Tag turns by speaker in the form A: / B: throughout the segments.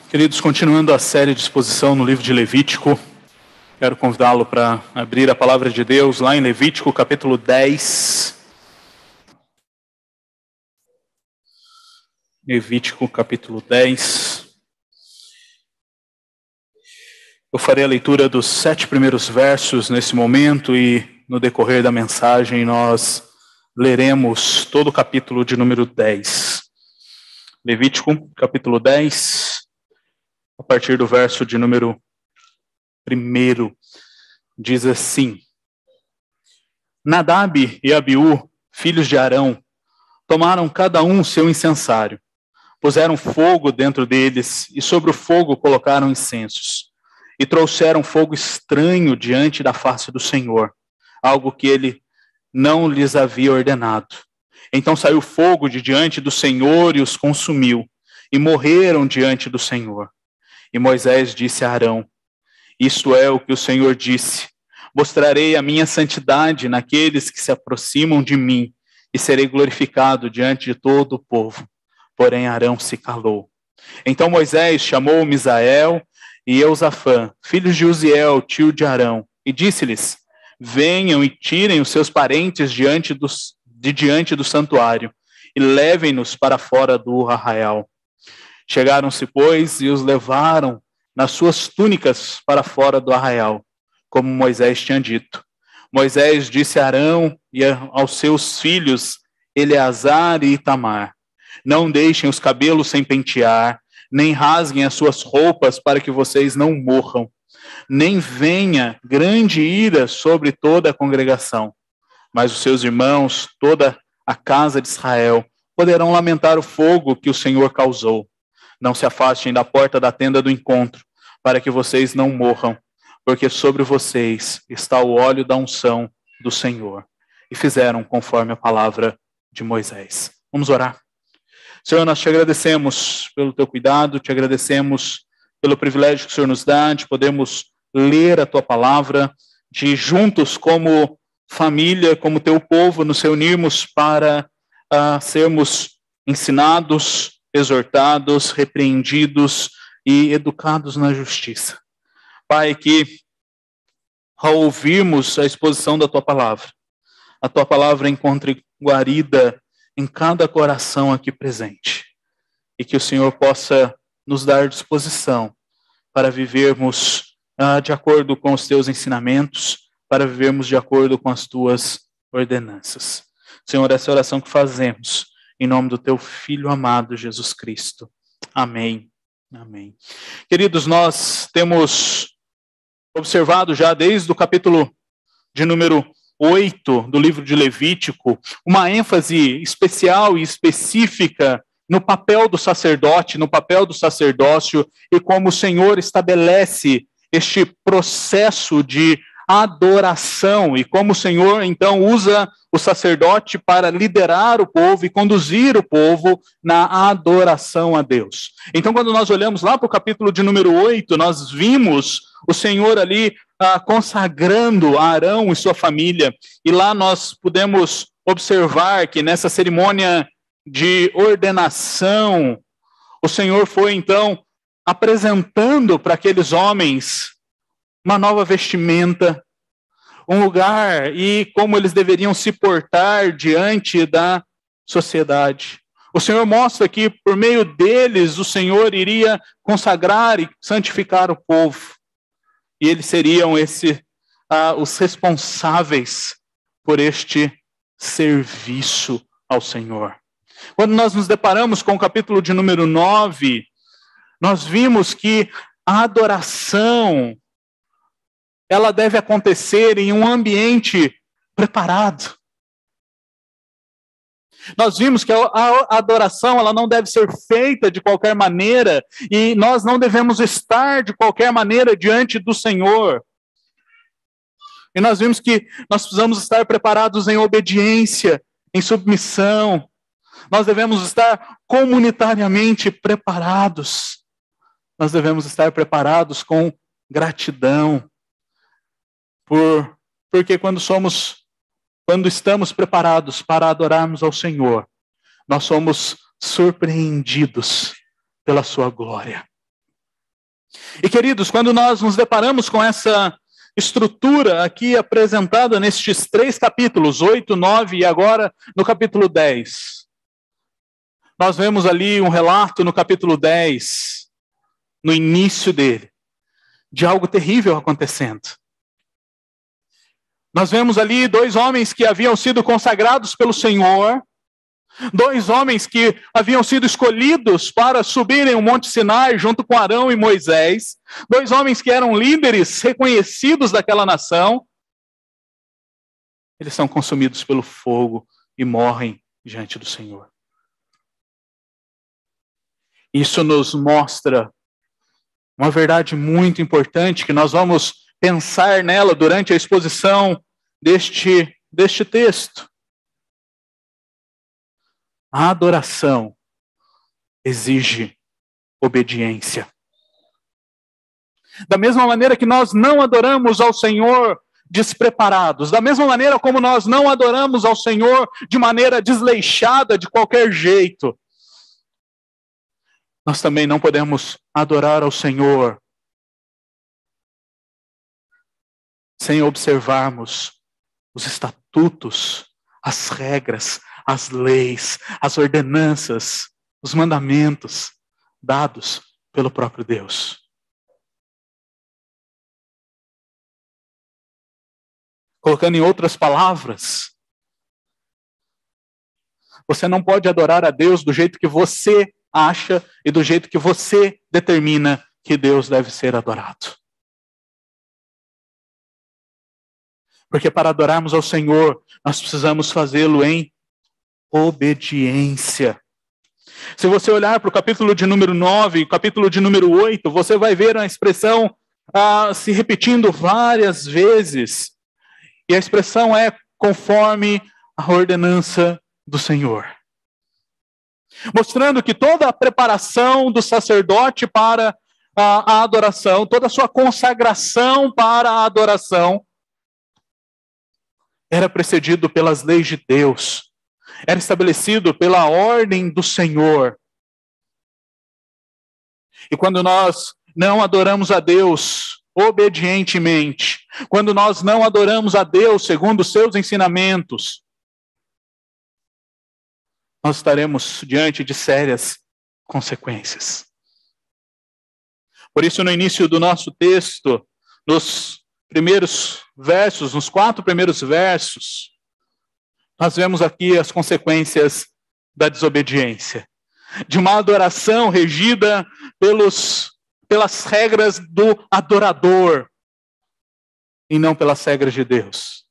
A: Queridos, continuando a série de exposição no livro de Levítico, quero convidá-lo para abrir a palavra de Deus lá em Levítico, capítulo 10. Levítico, capítulo 10. Eu farei a leitura dos 7 primeiros versos nesse momento e no decorrer da mensagem nós leremos todo o capítulo de número 10. Levítico, capítulo 10. A partir do verso de número 1, diz assim: Nadab e Abiú, filhos de Arão, tomaram cada um seu incensário, puseram fogo dentro deles e sobre o fogo colocaram incensos, e trouxeram fogo estranho diante da face do Senhor, algo que ele não lhes havia ordenado. Então saiu fogo de diante do Senhor e os consumiu, e morreram diante do Senhor. E Moisés disse a Arão: Isto é o que o Senhor disse: mostrarei a minha santidade naqueles que se aproximam de mim, e serei glorificado diante de todo o povo. Porém Arão se calou. Então Moisés chamou Misael e Eusafã, filhos de Uziel, tio de Arão, e disse-lhes: Venham e tirem os seus parentes de diante do santuário, e levem-nos para fora do arraial. Chegaram-se, pois, e os levaram nas suas túnicas para fora do arraial, como Moisés tinha dito. Moisés disse a Arão e aos seus filhos, Eleazar e Itamar: Não deixem os cabelos sem pentear, nem rasguem as suas roupas para que vocês não morram, nem venha grande ira sobre toda a congregação. Mas os seus irmãos, toda a casa de Israel, poderão lamentar o fogo que o Senhor causou. Não se afastem da porta da tenda do encontro, para que vocês não morram, porque sobre vocês está o óleo da unção do Senhor. E fizeram conforme a palavra de Moisés. Vamos orar. Senhor, nós te agradecemos pelo teu cuidado, te agradecemos pelo privilégio que o Senhor nos dá de podermos ler a tua palavra, de juntos como família, como teu povo, nos reunirmos para sermos ensinados, exortados, repreendidos e educados na justiça. Pai, que ao ouvirmos a exposição da tua palavra, a tua palavra encontre guarida em cada coração aqui presente, e que o Senhor possa nos dar disposição para vivermos de acordo com os teus ensinamentos, para vivermos de acordo com as tuas ordenanças. Senhor, essa é a oração que fazemos em nome do teu Filho amado, Jesus Cristo. Amém. Amém. Queridos, nós temos observado já desde o capítulo de número 8 do livro de Levítico, uma ênfase especial e específica no papel do sacerdote, no papel do sacerdócio, e como o Senhor estabelece este processo de adoração, e como o Senhor, então, usa o sacerdote para liderar o povo e conduzir o povo na adoração a Deus. Então, quando nós olhamos lá para o capítulo de número 8, nós vimos o Senhor ali consagrando a Arão e sua família, e lá nós pudemos observar que nessa cerimônia de ordenação, o Senhor foi, então, apresentando para aqueles homens uma nova vestimenta, um lugar e como eles deveriam se portar diante da sociedade. O Senhor mostra que por meio deles o Senhor iria consagrar e santificar o povo. E eles seriam os responsáveis por este serviço ao Senhor. Quando nós nos deparamos com o capítulo de número 9, nós vimos que a adoração ela deve acontecer em um ambiente preparado. Nós vimos que a adoração ela não deve ser feita de qualquer maneira, e nós não devemos estar de qualquer maneira diante do Senhor. E nós vimos que nós precisamos estar preparados em obediência, em submissão. Nós devemos estar comunitariamente preparados. Nós devemos estar preparados com gratidão. Porque quando estamos preparados para adorarmos ao Senhor, nós somos surpreendidos pela sua glória. E queridos, quando nós nos deparamos com essa estrutura aqui apresentada nestes 3 capítulos, 8, 9 e agora no capítulo 10, nós vemos ali um relato no capítulo 10, no início dele, de algo terrível acontecendo. Nós vemos ali 2 homens que haviam sido consagrados pelo Senhor, 2 homens que haviam sido escolhidos para subirem o Monte Sinai junto com Arão e Moisés, 2 homens que eram líderes reconhecidos daquela nação. Eles são consumidos pelo fogo e morrem diante do Senhor. Isso nos mostra uma verdade muito importante que nós vamos pensar nela durante a exposição deste texto. A adoração exige obediência. Da mesma maneira que nós não adoramos ao Senhor despreparados, da mesma maneira como nós não adoramos ao Senhor de maneira desleixada, de qualquer jeito, nós também não podemos adorar ao Senhor sem observarmos os estatutos, as regras, as leis, as ordenanças, os mandamentos dados pelo próprio Deus. Colocando em outras palavras, você não pode adorar a Deus do jeito que você acha e do jeito que você determina que Deus deve ser adorado. Porque para adorarmos ao Senhor, nós precisamos fazê-lo em obediência. Se você olhar para o capítulo de número 9 e o capítulo de número 8, você vai ver a expressão se repetindo várias vezes. E a expressão é conforme a ordenança do Senhor. Mostrando que toda a preparação do sacerdote para a adoração, toda a sua consagração para a adoração, era precedido pelas leis de Deus. Era estabelecido pela ordem do Senhor. E quando nós não adoramos a Deus obedientemente, quando nós não adoramos a Deus segundo os seus ensinamentos, nós estaremos diante de sérias consequências. Por isso, no início do nosso texto, nos primeiros versos, nos 4 primeiros versos, nós vemos aqui as consequências da desobediência. De uma adoração regida pelas regras do adorador e não pelas regras de Deus.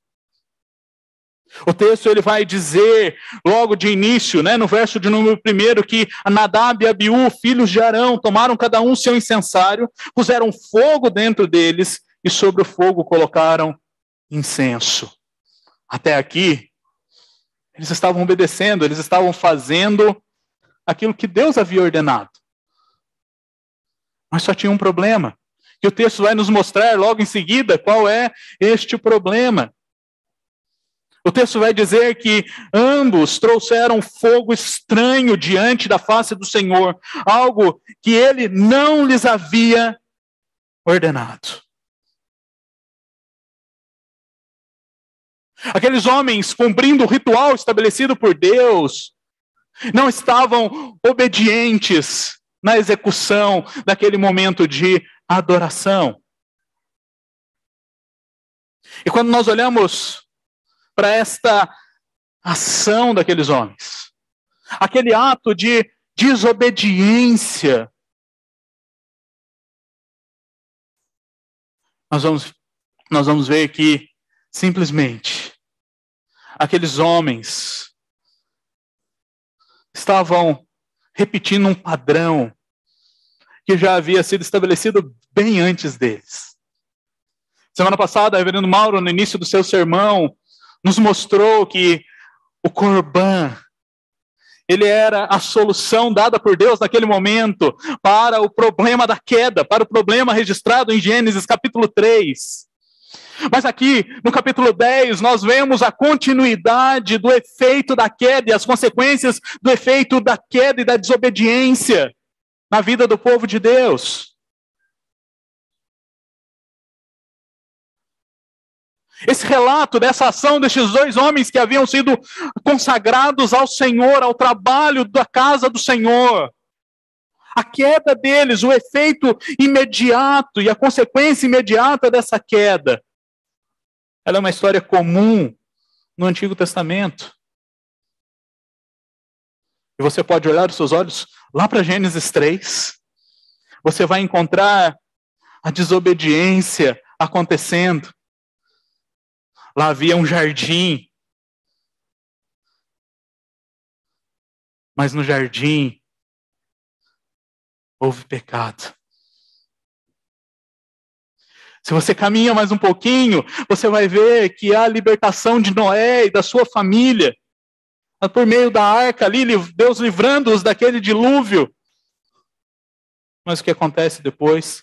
A: O texto ele vai dizer, logo de início, no verso de número 1, que Nadab e Abiú, filhos de Arão, tomaram cada um seu incensário, puseram fogo dentro deles e sobre o fogo colocaram incenso. Até aqui, eles estavam obedecendo, eles estavam fazendo aquilo que Deus havia ordenado. Mas só tinha um problema, que o texto vai nos mostrar logo em seguida qual é este problema. O texto vai dizer que ambos trouxeram fogo estranho diante da face do Senhor, algo que ele não lhes havia ordenado. Aqueles homens, cumprindo o ritual estabelecido por Deus, não estavam obedientes na execução daquele momento de adoração. E quando nós olhamos para esta ação daqueles homens, aquele ato de desobediência, nós vamos ver que simplesmente aqueles homens estavam repetindo um padrão que já havia sido estabelecido bem antes deles. Semana passada, o reverendo Mauro, no início do seu sermão, nos mostrou que o Corban, ele era a solução dada por Deus naquele momento para o problema da queda, para o problema registrado em Gênesis capítulo 3. Mas aqui, no capítulo 10, nós vemos a continuidade do efeito da queda e as consequências do efeito da queda e da desobediência na vida do povo de Deus. Esse relato dessa ação destes dois homens que haviam sido consagrados ao Senhor, ao trabalho da casa do Senhor. A queda deles, o efeito imediato e a consequência imediata dessa queda. Ela é uma história comum no Antigo Testamento. E você pode olhar os seus olhos lá para Gênesis 3. Você vai encontrar a desobediência acontecendo. Lá havia um jardim. Mas no jardim houve pecado. Se você caminha mais um pouquinho, você vai ver que há a libertação de Noé e da sua família. Por meio da arca ali, Deus livrando-os daquele dilúvio. Mas o que acontece depois?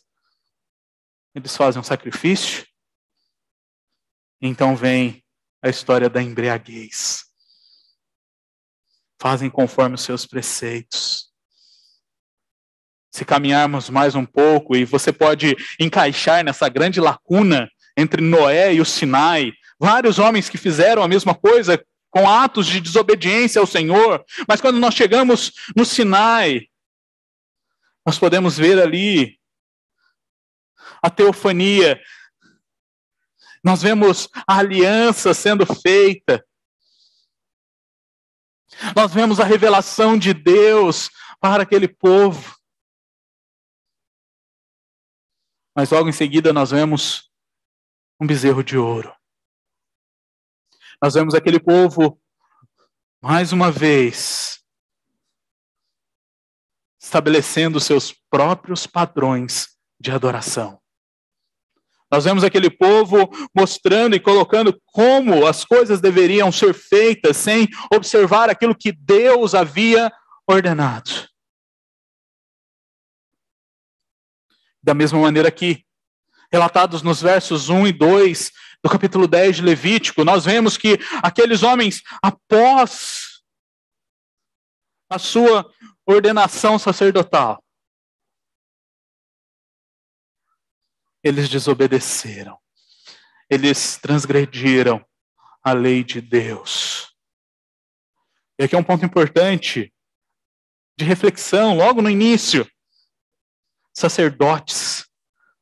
A: Eles fazem um sacrifício. Então vem a história da embriaguez. Fazem conforme os seus preceitos. Se caminharmos mais um pouco, e você pode encaixar nessa grande lacuna entre Noé e o Sinai, vários homens que fizeram a mesma coisa com atos de desobediência ao Senhor, mas quando nós chegamos no Sinai, nós podemos ver ali a teofania, nós vemos a aliança sendo feita, nós vemos a revelação de Deus para aquele povo. Mas logo em seguida nós vemos um bezerro de ouro. Nós vemos aquele povo, mais uma vez, estabelecendo seus próprios padrões de adoração. Nós vemos aquele povo mostrando e colocando como as coisas deveriam ser feitas sem observar aquilo que Deus havia ordenado. Da mesma maneira que, relatados nos versos 1 e 2 do capítulo 10 de Levítico, nós vemos que aqueles homens, após a sua ordenação sacerdotal, eles desobedeceram, eles transgrediram a lei de Deus. E aqui é um ponto importante de reflexão, logo no início. Sacerdotes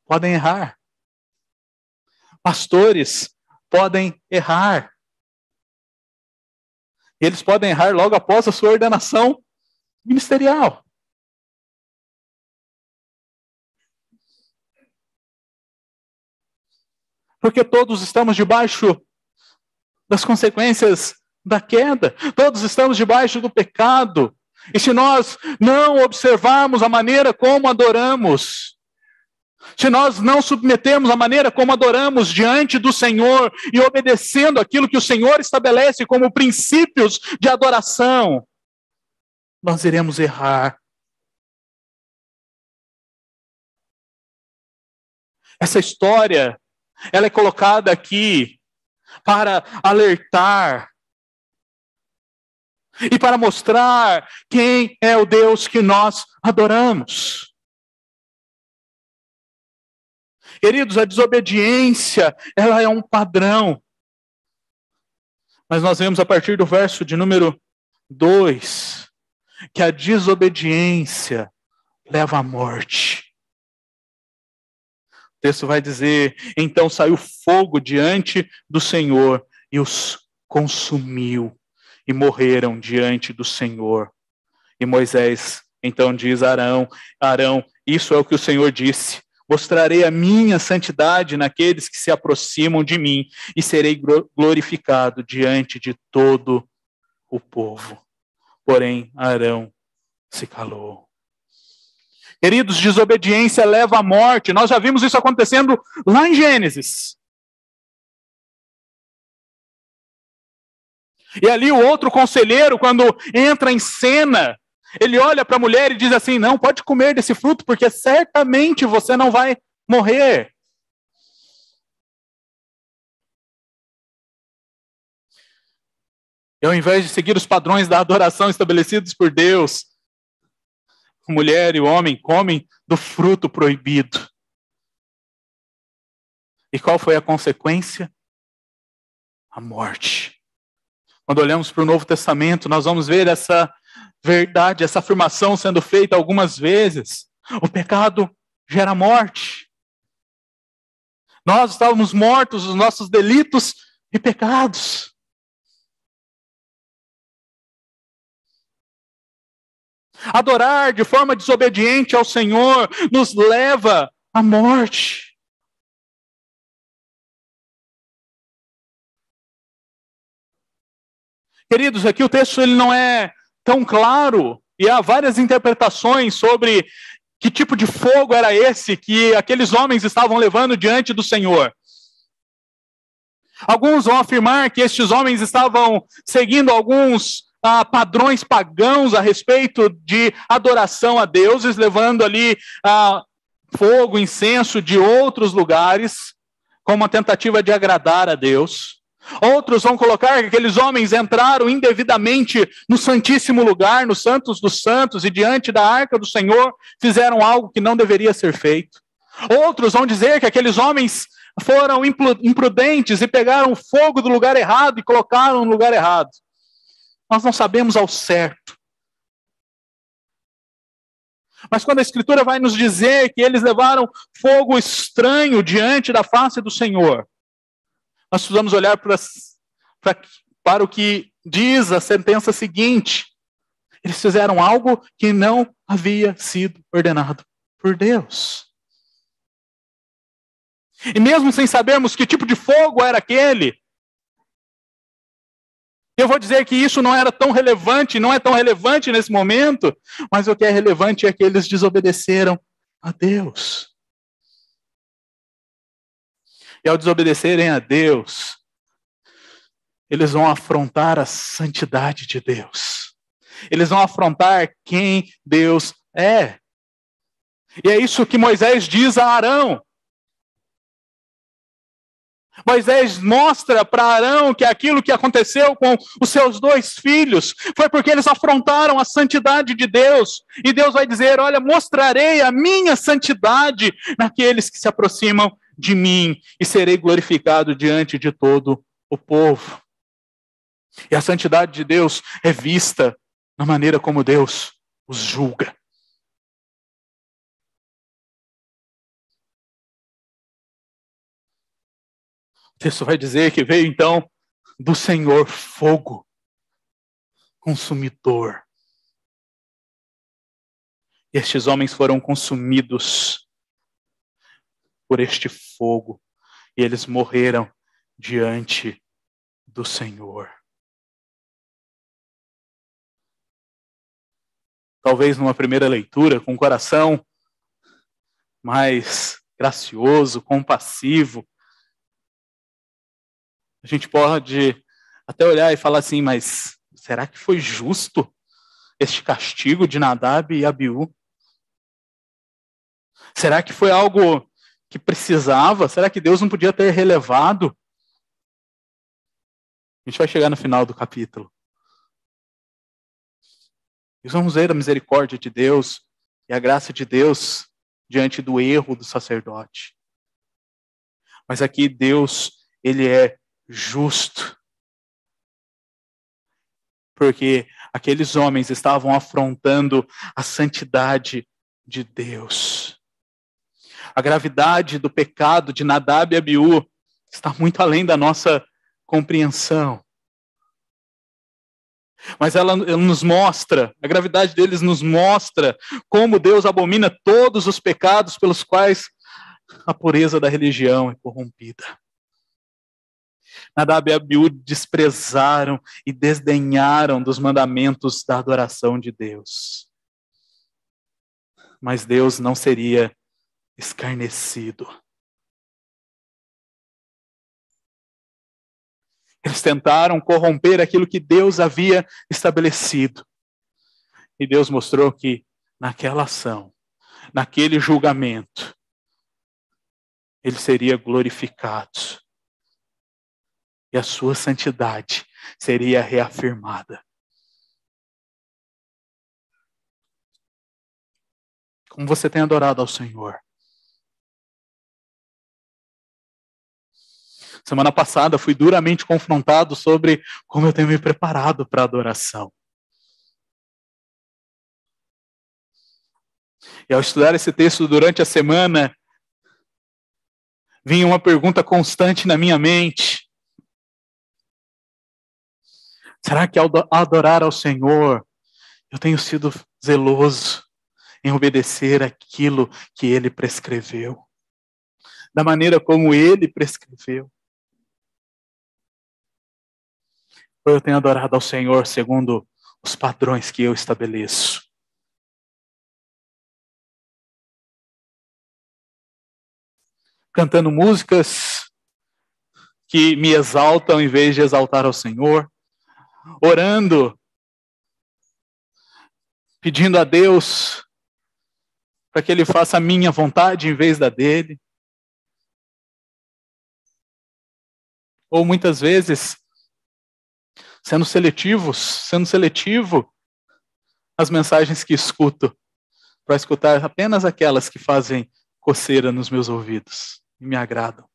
A: podem errar. Pastores podem errar. E eles podem errar logo após a sua ordenação ministerial. Porque todos estamos debaixo das consequências da queda. Todos estamos debaixo do pecado. E se nós não observarmos a maneira como adoramos, se nós não submetemos a maneira como adoramos diante do Senhor e obedecendo aquilo que o Senhor estabelece como princípios de adoração, nós iremos errar. Essa história, ela é colocada aqui para alertar e para mostrar quem é o Deus que nós adoramos. Queridos, a desobediência, ela é um padrão. Mas nós vemos a partir do verso de número 2, que a desobediência leva à morte. O texto vai dizer, então saiu fogo diante do Senhor e os consumiu. E morreram diante do Senhor. E Moisés então diz a Arão, isso é o que o Senhor disse. Mostrarei a minha santidade naqueles que se aproximam de mim e serei glorificado diante de todo o povo. Porém, Arão se calou. Queridos, desobediência leva à morte. Nós já vimos isso acontecendo lá em Gênesis. E ali o outro conselheiro, quando entra em cena, ele olha para a mulher e diz assim, não, pode comer desse fruto, porque certamente você não vai morrer. E ao invés de seguir os padrões da adoração estabelecidos por Deus, a mulher e o homem comem do fruto proibido. E qual foi a consequência? a morte. Quando olhamos para o Novo Testamento, nós vamos ver essa verdade, essa afirmação sendo feita algumas vezes. O pecado gera morte. Nós estávamos mortos dos nossos delitos e pecados. Adorar de forma desobediente ao Senhor nos leva à morte. Queridos, aqui o texto ele não é tão claro e há várias interpretações sobre que tipo de fogo era esse que aqueles homens estavam levando diante do Senhor. Alguns vão afirmar que estes homens estavam seguindo alguns padrões pagãos a respeito de adoração a deuses, levando ali fogo, incenso de outros lugares, como uma tentativa de agradar a Deus. Outros vão colocar que aqueles homens entraram indevidamente no Santíssimo Lugar, no Santos dos Santos, e diante da Arca do Senhor fizeram algo que não deveria ser feito. Outros vão dizer que aqueles homens foram imprudentes e pegaram fogo do lugar errado e colocaram no lugar errado. Nós não sabemos ao certo. Mas quando a Escritura vai nos dizer que eles levaram fogo estranho diante da face do Senhor, nós precisamos olhar para o que diz a sentença seguinte. Eles fizeram algo que não havia sido ordenado por Deus. E mesmo sem sabermos que tipo de fogo era aquele, eu vou dizer que isso não era tão relevante, não é tão relevante nesse momento, mas o que é relevante é que eles desobedeceram a Deus. E ao desobedecerem a Deus, eles vão afrontar a santidade de Deus. Eles vão afrontar quem Deus é. E é isso que Moisés diz a Arão. Moisés mostra para Arão que aquilo que aconteceu com os seus 2 filhos foi porque eles afrontaram a santidade de Deus. E Deus vai dizer, olha, mostrarei a minha santidade naqueles que se aproximam de mim e serei glorificado diante de todo o povo. E a santidade de Deus é vista na maneira como Deus os julga. O texto vai dizer que veio então do Senhor fogo consumidor. E estes homens foram consumidos por este fogo e eles morreram diante do Senhor. Talvez numa primeira leitura, com o coração mais gracioso, compassivo, a gente pode até olhar e falar assim, mas será que foi justo este castigo de Nadab e Abiú? Será que foi algo que precisava? Será que Deus não podia ter relevado? A gente vai chegar no final do capítulo. E vamos ver a misericórdia de Deus e a graça de Deus diante do erro do sacerdote. Mas aqui Deus, ele é justo. Porque aqueles homens estavam afrontando a santidade de Deus. A gravidade do pecado de Nadab e Abiú está muito além da nossa compreensão. Mas ela nos mostra, a gravidade deles nos mostra como Deus abomina todos os pecados pelos quais a pureza da religião é corrompida. Nadab e Abiú desprezaram e desdenharam dos mandamentos da adoração de Deus. Mas Deus não seria escarnecido. Eles tentaram corromper aquilo que Deus havia estabelecido. E Deus mostrou que naquela ação, naquele julgamento, ele seria glorificado. E a sua santidade seria reafirmada. Como você tem adorado ao Senhor? Semana passada fui duramente confrontado sobre como eu tenho me preparado para a adoração. E ao estudar esse texto durante a semana, vinha uma pergunta constante na minha mente. Será que ao adorar ao Senhor, eu tenho sido zeloso em obedecer aquilo que Ele prescreveu? Da maneira como Ele prescreveu? Ou eu tenho adorado ao Senhor segundo os padrões que eu estabeleço? Cantando músicas que me exaltam em vez de exaltar ao Senhor, orando, pedindo a Deus para que Ele faça a minha vontade em vez da dele. Ou muitas vezes, sendo seletivo as mensagens que escuto, para escutar apenas aquelas que fazem coceira nos meus ouvidos e me agradam.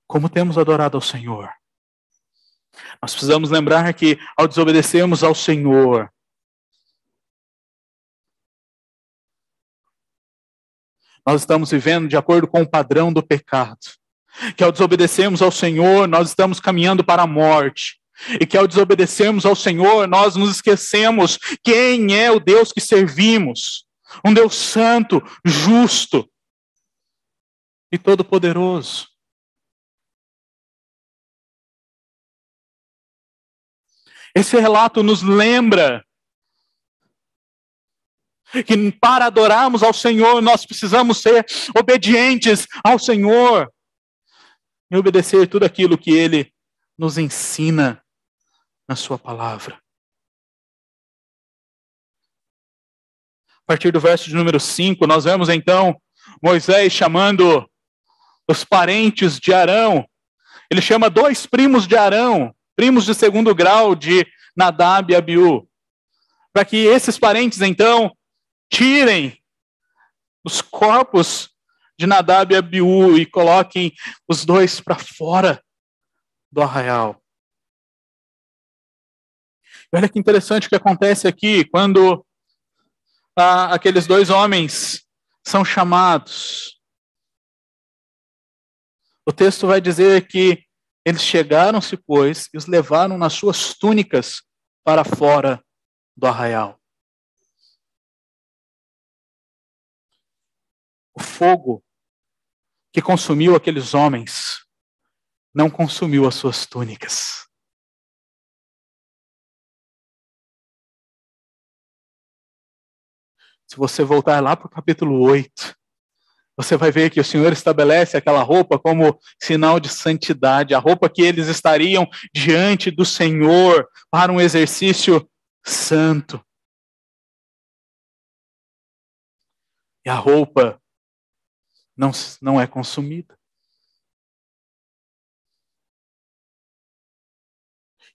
A: Como temos adorado ao Senhor? Nós precisamos lembrar que ao desobedecermos ao Senhor, nós estamos vivendo de acordo com o padrão do pecado. Que ao desobedecermos ao Senhor, nós estamos caminhando para a morte. E que ao desobedecermos ao Senhor, nós nos esquecemos quem é o Deus que servimos. Um Deus santo, justo e todo-poderoso. Esse relato nos lembra que para adorarmos ao Senhor, nós precisamos ser obedientes ao Senhor e obedecer tudo aquilo que Ele nos ensina na sua palavra. A partir do verso de número 5, nós vemos então Moisés chamando os parentes de Arão. Ele chama 2 primos de Arão, primos de segundo grau de Nadab e Abiú, para que esses parentes então tirem os corpos de Nadab e Abiú e coloquem os 2 para fora do arraial. E olha que interessante o que acontece aqui, quando aqueles 2 homens são chamados. O texto vai dizer que eles chegaram-se, pois, e os levaram nas suas túnicas para fora do arraial. O fogo que consumiu aqueles homens não consumiu as suas túnicas. Se você voltar lá para o capítulo 8, você vai ver que o Senhor estabelece aquela roupa como sinal de santidade, a roupa que eles estariam diante do Senhor para um exercício santo. E a roupa não é consumida.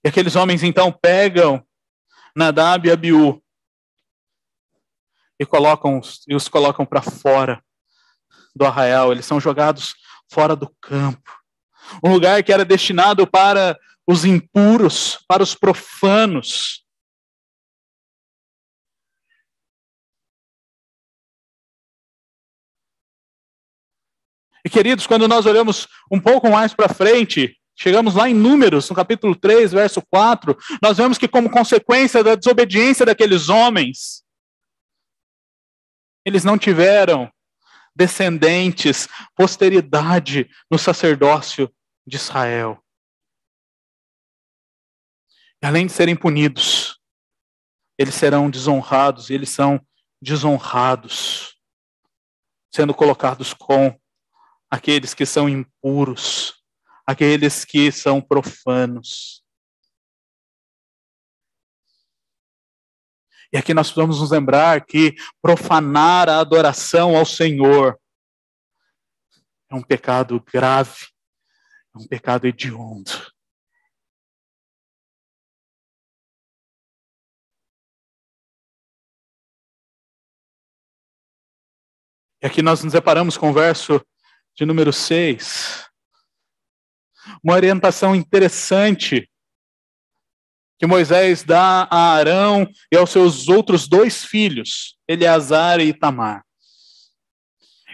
A: E aqueles homens então pegam Nadab e Abiú e os colocam para fora do arraial. Eles são jogados fora do campo. Um lugar que era destinado para os impuros, para os profanos. E queridos, quando nós olhamos um pouco mais para frente, chegamos lá em Números, no capítulo 3, verso 4, nós vemos que como consequência da desobediência daqueles homens, eles não tiveram descendentes, posteridade no sacerdócio de Israel. E além de serem punidos, eles serão desonrados, e eles são desonrados, sendo colocados com aqueles que são impuros, aqueles que são profanos. E aqui nós precisamos nos lembrar que profanar a adoração ao Senhor é um pecado grave, é um pecado hediondo. E aqui nós nos deparamos com o verso de número 6. Uma orientação interessante que Moisés dá a Arão e aos seus outros 2 filhos, Eleazar e Itamar.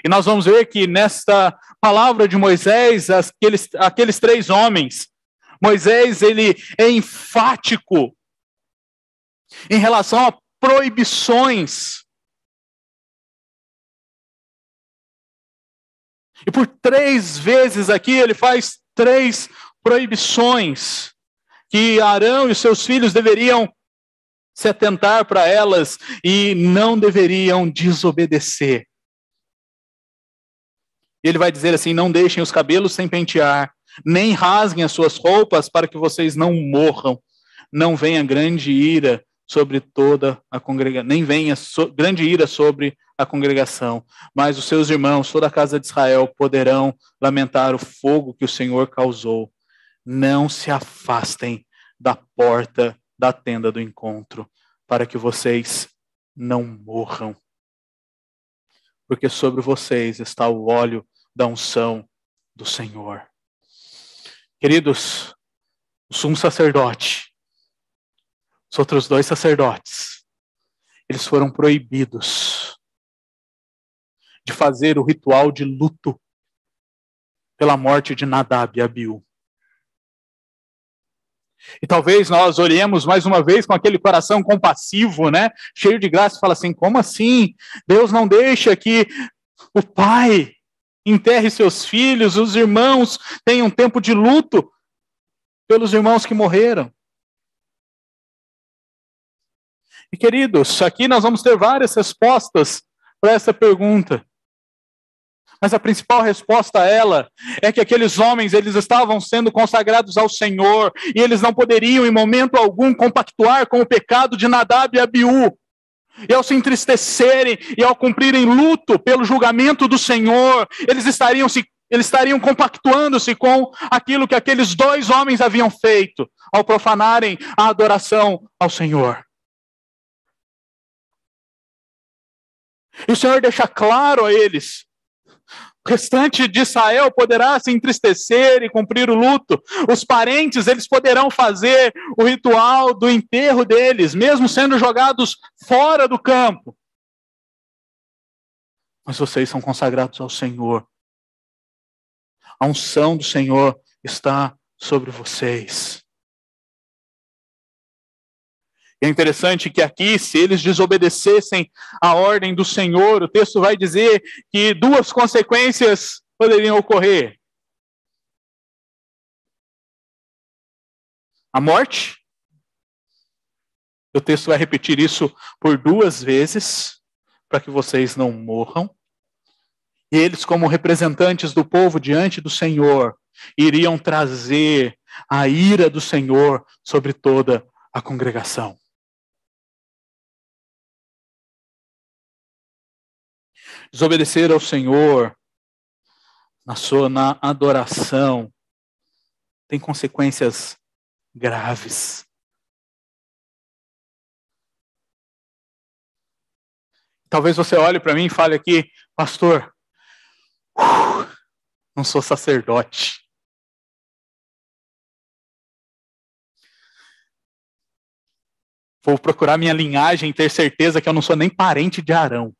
A: E nós vamos ver que nesta palavra de Moisés, aqueles 3 homens, Moisés ele é enfático em relação a proibições. E por 3 vezes aqui ele faz 3 proibições que Arão e seus filhos deveriam se atentar para elas e não deveriam desobedecer. Ele vai dizer assim: não deixem os cabelos sem pentear, nem rasguem as suas roupas para que vocês não morram. Não venha grande ira sobre toda a congregação, nem venha grande ira sobre a congregação, mas os seus irmãos, toda a casa de Israel, poderão lamentar o fogo que o Senhor causou. Não se afastem da porta da tenda do encontro, para que vocês não morram. Porque sobre vocês está o óleo da unção do Senhor. Queridos, o sumo sacerdote, os outros 2 sacerdotes, eles foram proibidos de fazer o ritual de luto pela morte de Nadab e Abiú. E talvez nós olhemos mais uma vez com aquele coração compassivo, né? Cheio de graça, e fala assim: como assim? Deus não deixa que o pai enterre seus filhos, os irmãos tenham tempo de luto pelos irmãos que morreram. E queridos, aqui nós vamos ter várias respostas para essa pergunta. Mas a principal resposta a ela é que aqueles homens, eles estavam sendo consagrados ao Senhor, e eles não poderiam em momento algum compactuar com o pecado de Nadab e Abiú. E ao se entristecerem e ao cumprirem luto pelo julgamento do Senhor, eles estariam compactuando-se com aquilo que aqueles 2 homens haviam feito ao profanarem a adoração ao Senhor. E o Senhor deixa claro a eles: o restante de Israel poderá se entristecer e cumprir o luto. Os parentes, eles poderão fazer o ritual do enterro deles, mesmo sendo jogados fora do campo. Mas vocês são consagrados ao Senhor. A unção do Senhor está sobre vocês. E é interessante que aqui, se eles desobedecessem a ordem do Senhor, o texto vai dizer que 2 consequências poderiam ocorrer: a morte. O texto vai repetir isso por 2 vezes, para que vocês não morram. E eles, como representantes do povo diante do Senhor, iriam trazer a ira do Senhor sobre toda a congregação. Desobedecer ao Senhor na adoração tem consequências graves. Talvez você olhe para mim e fale aqui: pastor, não sou sacerdote. Vou procurar minha linhagem e ter certeza que eu não sou nem parente de Arão.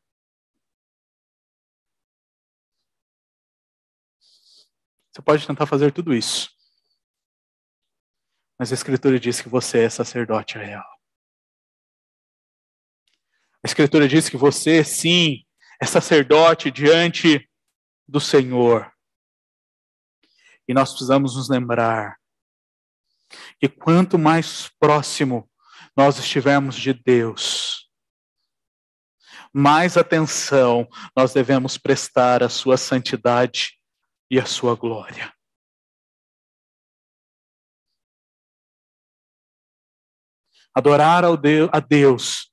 A: Você pode tentar fazer tudo isso, mas a Escritura diz que você é sacerdote real. A Escritura diz que você, sim, é sacerdote diante do Senhor. E nós precisamos nos lembrar que quanto mais próximo nós estivermos de Deus, mais atenção nós devemos prestar à sua santidade e à sua glória. Adorar a Deus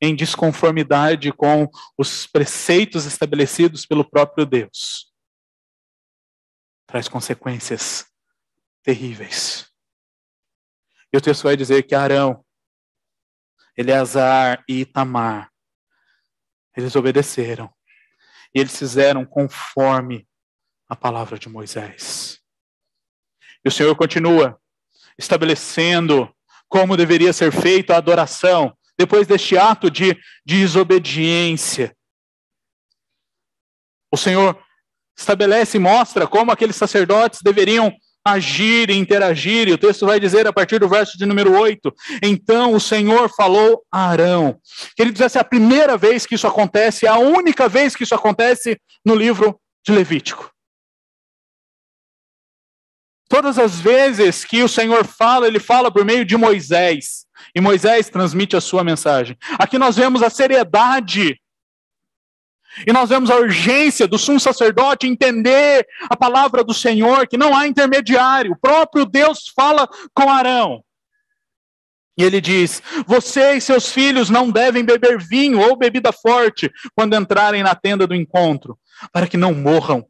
A: em desconformidade com os preceitos estabelecidos pelo próprio Deus traz consequências terríveis. E o texto vai dizer que Arão, Eleazar e Itamar, eles obedeceram. E eles fizeram conforme a palavra de Moisés. E o Senhor continua estabelecendo como deveria ser feita a adoração, depois deste ato de desobediência. O Senhor estabelece e mostra como aqueles sacerdotes deveriam agir e interagir, e o texto vai dizer a partir do verso de número 8, então o Senhor falou a Arão. Queridos, essa é a primeira vez que isso acontece, é a única vez que isso acontece no livro de Levítico. Todas as vezes que o Senhor fala, ele fala por meio de Moisés, e Moisés transmite a sua mensagem. Aqui nós vemos a seriedade, e nós vemos a urgência do sumo sacerdote entender a palavra do Senhor, que não há intermediário. O próprio Deus fala com Arão. E ele diz: você e seus filhos não devem beber vinho ou bebida forte quando entrarem na tenda do encontro, para que não morram.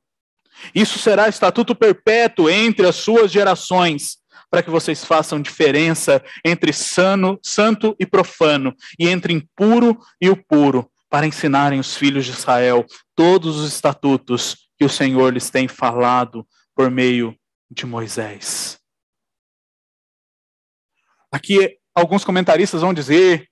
A: Isso será estatuto perpétuo entre as suas gerações, para que vocês façam diferença entre santo e profano, e entre impuro e o puro, para ensinarem os filhos de Israel todos os estatutos que o Senhor lhes tem falado por meio de Moisés. Aqui, alguns comentaristas vão dizer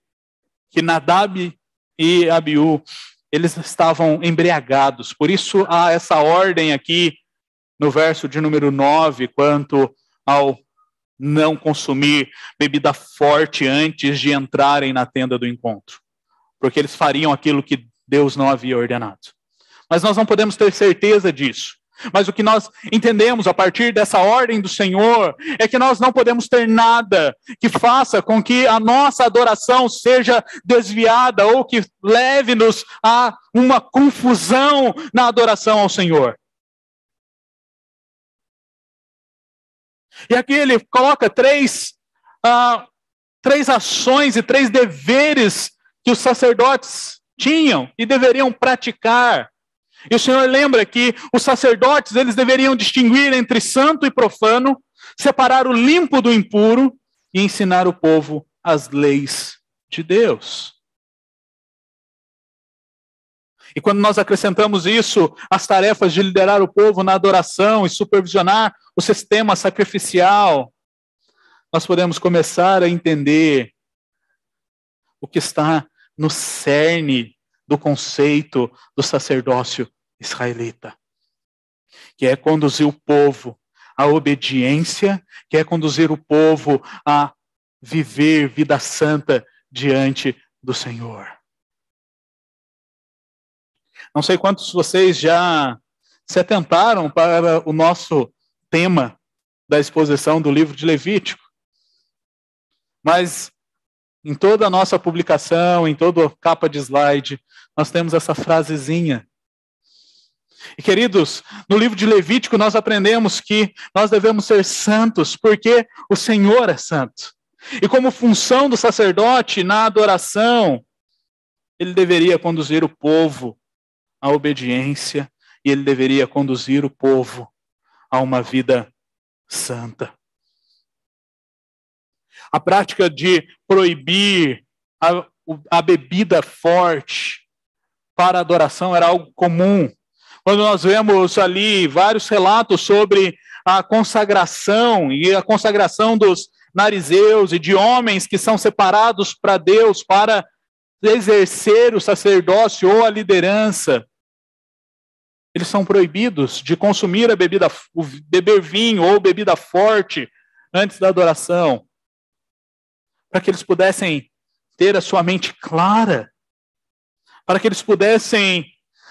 A: que Nadab e Abiú, eles estavam embriagados. Por isso, há essa ordem aqui no verso de número 9, quanto ao não consumir bebida forte antes de entrarem na tenda do encontro. Porque eles fariam aquilo que Deus não havia ordenado. Mas nós não podemos ter certeza disso. Mas o que nós entendemos a partir dessa ordem do Senhor é que nós não podemos ter nada que faça com que a nossa adoração seja desviada ou que leve-nos a uma confusão na adoração ao Senhor. E aqui ele coloca três ações e 3 deveres que os sacerdotes tinham e deveriam praticar. E o Senhor lembra que os sacerdotes, eles deveriam distinguir entre santo e profano, separar o limpo do impuro e ensinar o povo as leis de Deus. E quando nós acrescentamos isso, as tarefas de liderar o povo na adoração e supervisionar o sistema sacrificial, nós podemos começar a entender o que está no cerne do conceito do sacerdócio israelita, que é conduzir o povo à obediência, que é conduzir o povo a viver vida santa diante do Senhor. Não sei quantos de vocês já se atentaram para o nosso tema da exposição do livro de Levítico, mas em toda a nossa publicação, em toda a capa de slide, nós temos essa frasezinha. E queridos, no livro de Levítico nós aprendemos que nós devemos ser santos porque o Senhor é santo. E como função do sacerdote na adoração, ele deveria conduzir o povo à obediência e ele deveria conduzir o povo a uma vida santa. A prática de proibir a bebida forte para a adoração era algo comum. Quando nós vemos ali vários relatos sobre a consagração e a consagração dos narizeus e de homens que são separados para Deus para exercer o sacerdócio ou a liderança, eles são proibidos de consumir beber vinho ou bebida forte antes da adoração, para que eles pudessem ter a sua mente clara, para que eles pudessem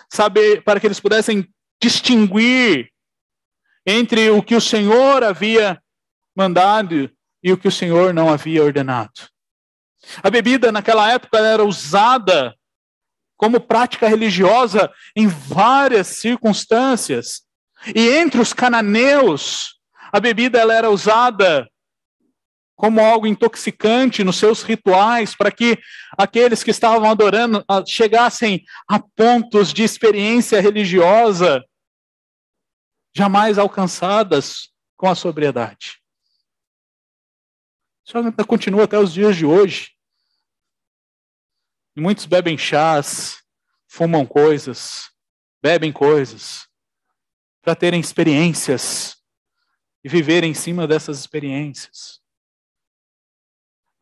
A: saber, para que eles pudessem distinguir entre o que o Senhor havia mandado e o que o Senhor não havia ordenado. A bebida naquela época era usada como prática religiosa em várias circunstâncias. E entre os cananeus, a bebida ela era usada como algo intoxicante nos seus rituais, para que aqueles que estavam adorando chegassem a pontos de experiência religiosa jamais alcançadas com a sobriedade. Isso ainda continua até os dias de hoje. E muitos bebem chás, fumam coisas, bebem coisas, para terem experiências e viver em cima dessas experiências.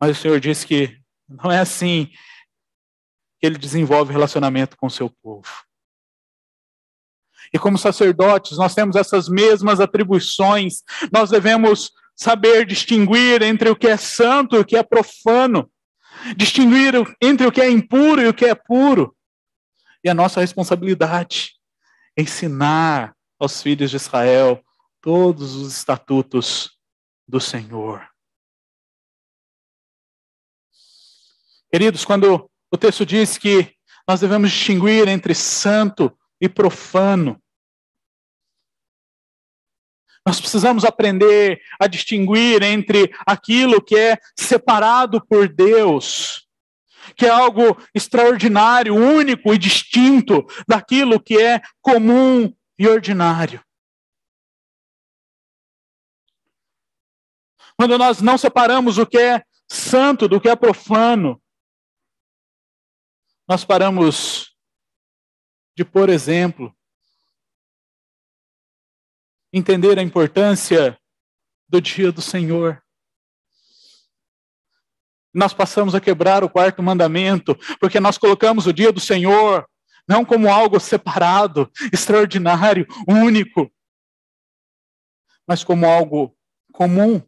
A: Mas o Senhor disse que não é assim que Ele desenvolve relacionamento com o seu povo. E como sacerdotes, nós temos essas mesmas atribuições. Nós devemos saber distinguir entre o que é santo e o que é profano. Distinguir entre o que é impuro e o que é puro. E a nossa responsabilidade é ensinar aos filhos de Israel todos os estatutos do Senhor. Queridos, quando o texto diz que nós devemos distinguir entre santo e profano, nós precisamos aprender a distinguir entre aquilo que é separado por Deus, que é algo extraordinário, único e distinto daquilo que é comum e ordinário. Quando nós não separamos o que é santo do que é profano, nós paramos de, por exemplo, entender a importância do dia do Senhor. Nós passamos a quebrar o quarto mandamento, porque nós colocamos o dia do Senhor não como algo separado, extraordinário, único, mas como algo comum.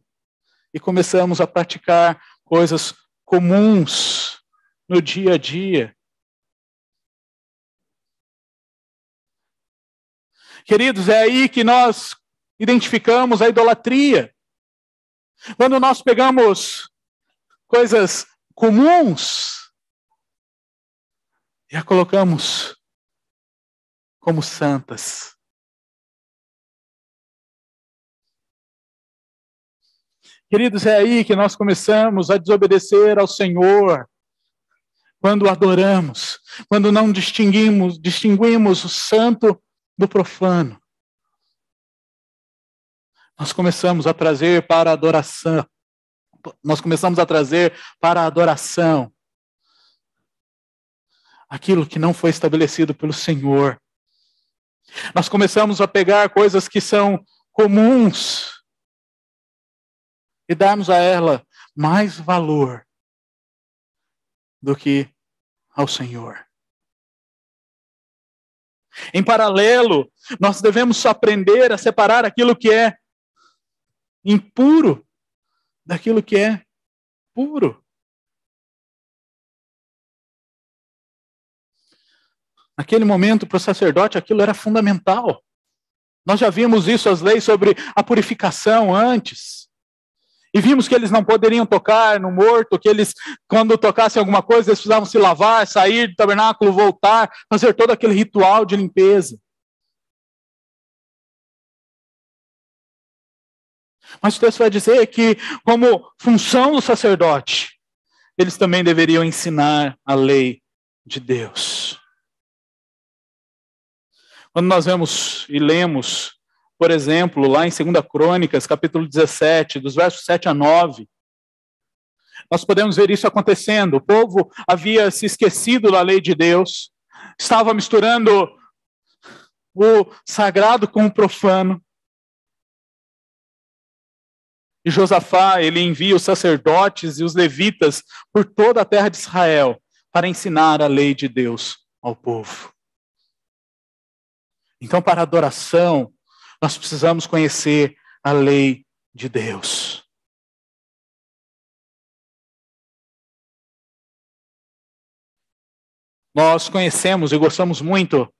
A: E começamos a praticar coisas comuns no dia a dia. Queridos, é aí que nós identificamos a idolatria. Quando nós pegamos coisas comuns e a colocamos como santas. Queridos, é aí que nós começamos a desobedecer ao Senhor. Quando adoramos, quando não distinguimos o santo do profano. Nós começamos a trazer para a adoração. Nós começamos a trazer para a adoração aquilo que não foi estabelecido pelo Senhor. Nós começamos a pegar coisas que são comuns e darmos a ela mais valor do que ao Senhor. Em paralelo, nós devemos aprender a separar aquilo que é impuro daquilo que é puro. Naquele momento, para o sacerdote, aquilo era fundamental. Nós já vimos isso, as leis sobre a purificação antes. E vimos que eles não poderiam tocar no morto, que eles, quando tocassem alguma coisa, eles precisavam se lavar, sair do tabernáculo, voltar, fazer todo aquele ritual de limpeza. Mas o texto vai dizer que, como função do sacerdote, eles também deveriam ensinar a lei de Deus. Quando nós vemos e lemos, por exemplo, lá em 2 Crônicas, capítulo 17, dos versos 7 a 9, nós podemos ver isso acontecendo. O povo havia se esquecido da lei de Deus, estava misturando o sagrado com o profano. E Josafá, ele envia os sacerdotes e os levitas por toda a terra de Israel para ensinar a lei de Deus ao povo. Então, para a adoração, nós precisamos conhecer a lei de Deus. Nós conhecemos e gostamos muito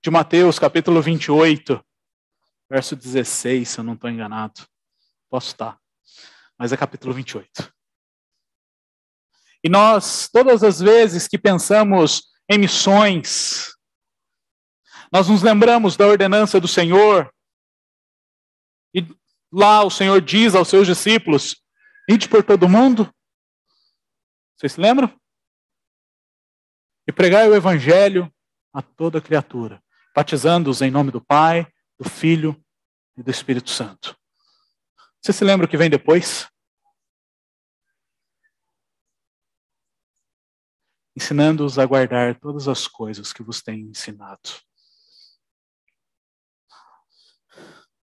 A: de Mateus, capítulo 28, verso 16, se eu não estou enganado. Posso estar, mas é capítulo 28. E nós, todas as vezes que pensamos em missões, nós nos lembramos da ordenança do Senhor. E lá o Senhor diz aos seus discípulos: ide por todo mundo. Vocês se lembram? E pregai o evangelho a toda criatura, batizando-os em nome do Pai, do Filho e do Espírito Santo. Você se lembra o que vem depois? Ensinando-os a guardar todas as coisas que vos tenho ensinado.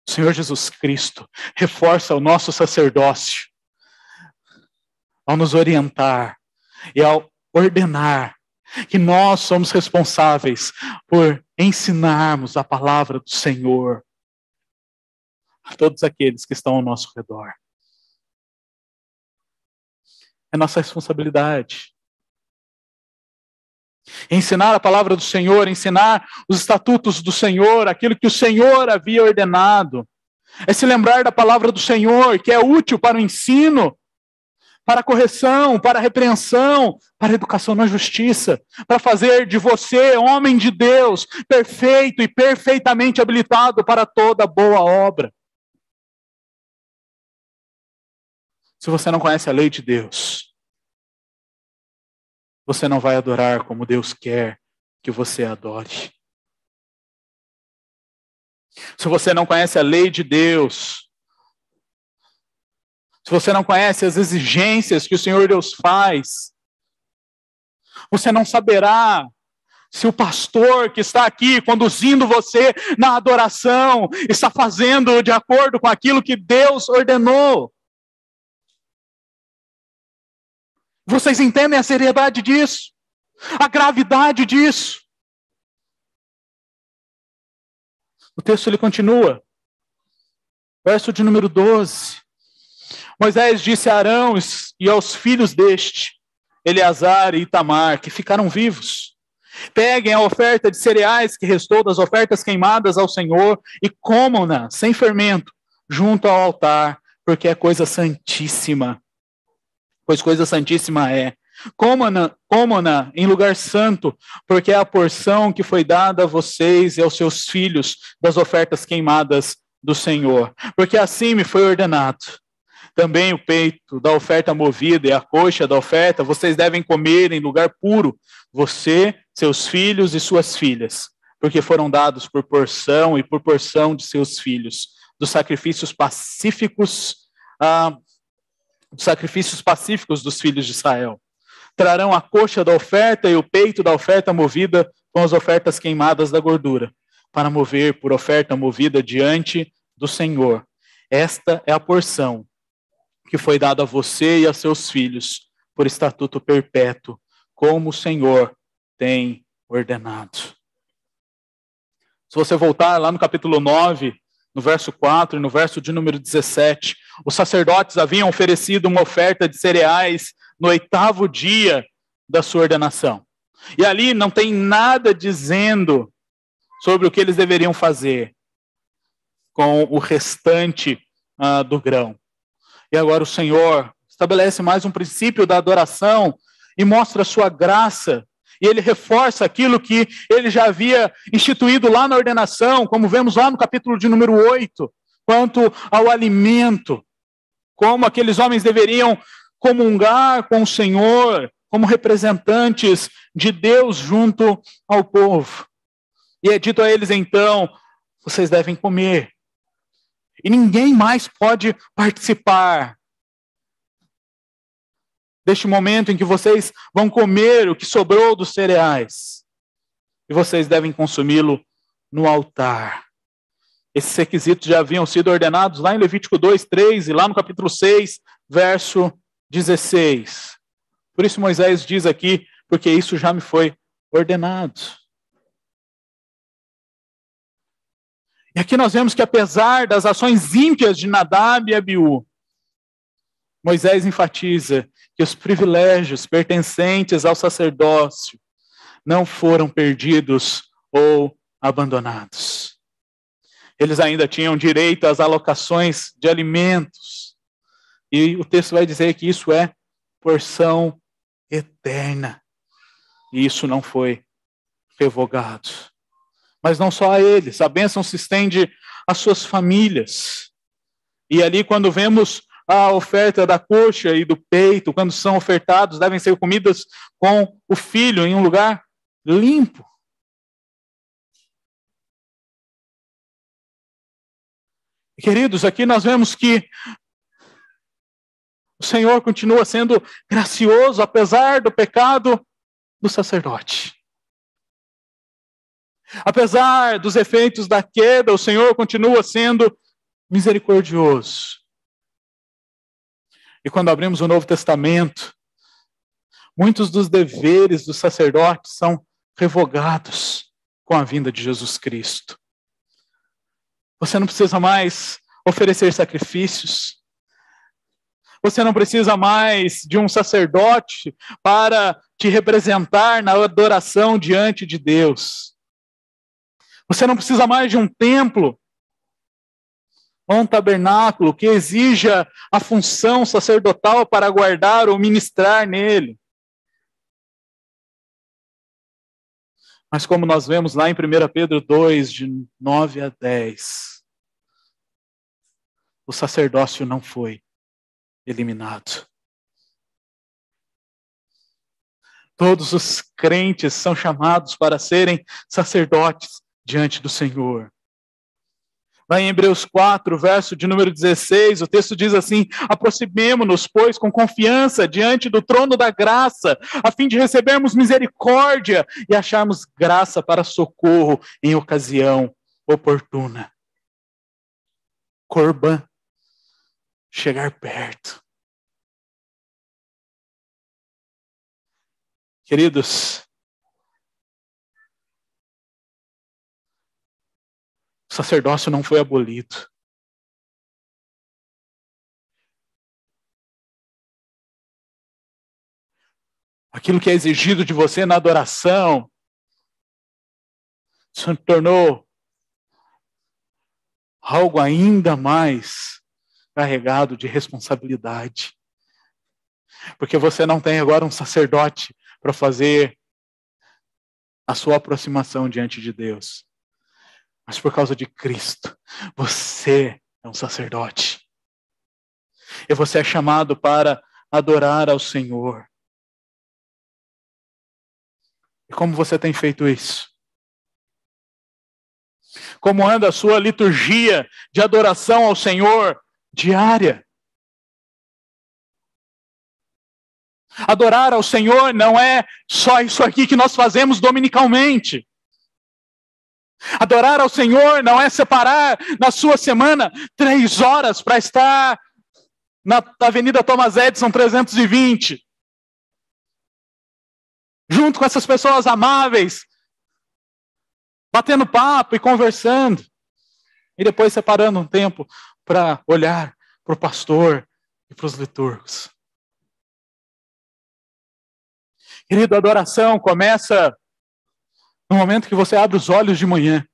A: O Senhor Jesus Cristo reforça o nosso sacerdócio ao nos orientar e ao ordenar que nós somos responsáveis por ensinarmos a palavra do Senhor a todos aqueles que estão ao nosso redor. É nossa responsabilidade. Ensinar a palavra do Senhor, ensinar os estatutos do Senhor, aquilo que o Senhor havia ordenado. É se lembrar da palavra do Senhor, que é útil para o ensino, para a correção, para a repreensão, para a educação na justiça, para fazer de você, homem de Deus, perfeito e perfeitamente habilitado para toda boa obra. Se você não conhece a lei de Deus, você não vai adorar como Deus quer que você adore. Se você não conhece a lei de Deus, se você não conhece as exigências que o Senhor Deus faz, você não saberá se o pastor que está aqui conduzindo você na adoração está fazendo de acordo com aquilo que Deus ordenou. Vocês entendem a seriedade disso? A gravidade disso? O texto ele continua. Verso de número 12. Moisés disse a Arão e aos filhos deste, Eleazar e Itamar, que ficaram vivos: peguem a oferta de cereais que restou das ofertas queimadas ao Senhor e comam-na sem fermento, junto ao altar, porque é coisa santíssima. Pois coisa santíssima é. Comam-na em lugar santo, porque é a porção que foi dada a vocês e aos seus filhos das ofertas queimadas do Senhor. Porque assim me foi ordenado. Também o peito da oferta movida e a coxa da oferta vocês devem comer em lugar puro, você, seus filhos e suas filhas, porque foram dados por porção e por porção de seus filhos, dos sacrifícios pacíficos dos filhos de Israel. Trarão a coxa da oferta e o peito da oferta movida com as ofertas queimadas da gordura, para mover por oferta movida diante do Senhor. Esta é a porção que foi dada a você e a seus filhos por estatuto perpétuo, como o Senhor tem ordenado. Se você voltar lá no capítulo 9, no verso 4 e no verso de número 17, os sacerdotes haviam oferecido uma oferta de cereais no 8º dia da sua ordenação. E ali não tem nada dizendo sobre o que eles deveriam fazer com o restante do grão. E agora o Senhor estabelece mais um princípio da adoração e mostra a sua graça. E ele reforça aquilo que ele já havia instituído lá na ordenação, como vemos lá no capítulo de número 8, quanto ao alimento, como aqueles homens deveriam comungar com o Senhor, como representantes de Deus junto ao povo. E é dito a eles então, vocês devem comer. E ninguém mais pode participar deste momento em que vocês vão comer o que sobrou dos cereais. E vocês devem consumi-lo no altar. Esses requisitos já haviam sido ordenados lá em Levítico 2, 3 e lá no capítulo 6, verso 16. Por isso Moisés diz aqui, porque isso já me foi ordenado. E aqui nós vemos que apesar das ações ímpias de Nadab e Abiú, Moisés enfatiza que os privilégios pertencentes ao sacerdócio não foram perdidos ou abandonados. Eles ainda tinham direito às alocações de alimentos. E o texto vai dizer que isso é porção eterna. E isso não foi revogado. Mas não só a eles, a bênção se estende às suas famílias. E ali quando vemos a oferta da coxa e do peito, quando são ofertados, devem ser comidas com o filho em um lugar limpo. Queridos, aqui nós vemos que o Senhor continua sendo gracioso, apesar do pecado do sacerdote. Apesar dos efeitos da queda, o Senhor continua sendo misericordioso. E quando abrimos o Novo Testamento, muitos dos deveres dos sacerdotes são revogados com a vinda de Jesus Cristo. Você não precisa mais oferecer sacrifícios. Você não precisa mais de um sacerdote para te representar na adoração diante de Deus. Você não precisa mais de um templo ou um tabernáculo que exija a função sacerdotal para guardar ou ministrar nele. Mas como nós vemos lá em 1 Pedro 2, de 9 a 10, o sacerdócio não foi eliminado. Todos os crentes são chamados para serem sacerdotes diante do Senhor. Lá em Hebreus 4, verso de número 16, o texto diz assim: aproximemo-nos, pois, com confiança diante do trono da graça, a fim de recebermos misericórdia e acharmos graça para socorro em ocasião oportuna. Corban, chegar perto. Queridos, o sacerdócio não foi abolido. Aquilo que é exigido de você na adoração se tornou algo ainda mais carregado de responsabilidade. Porque você não tem agora um sacerdote para fazer a sua aproximação diante de Deus. Mas por causa de Cristo, você é um sacerdote. E você é chamado para adorar ao Senhor. E como você tem feito isso? Como anda a sua liturgia de adoração ao Senhor diária? Adorar ao Senhor não é só isso aqui que nós fazemos dominicalmente. Adorar ao Senhor não é separar na sua semana 3 horas para estar na Avenida Thomas Edison 320. Junto com essas pessoas amáveis, batendo papo e conversando. E depois separando um tempo para olhar para o pastor e para os liturgos. Querido, a adoração começa no momento que você abre os olhos de manhã.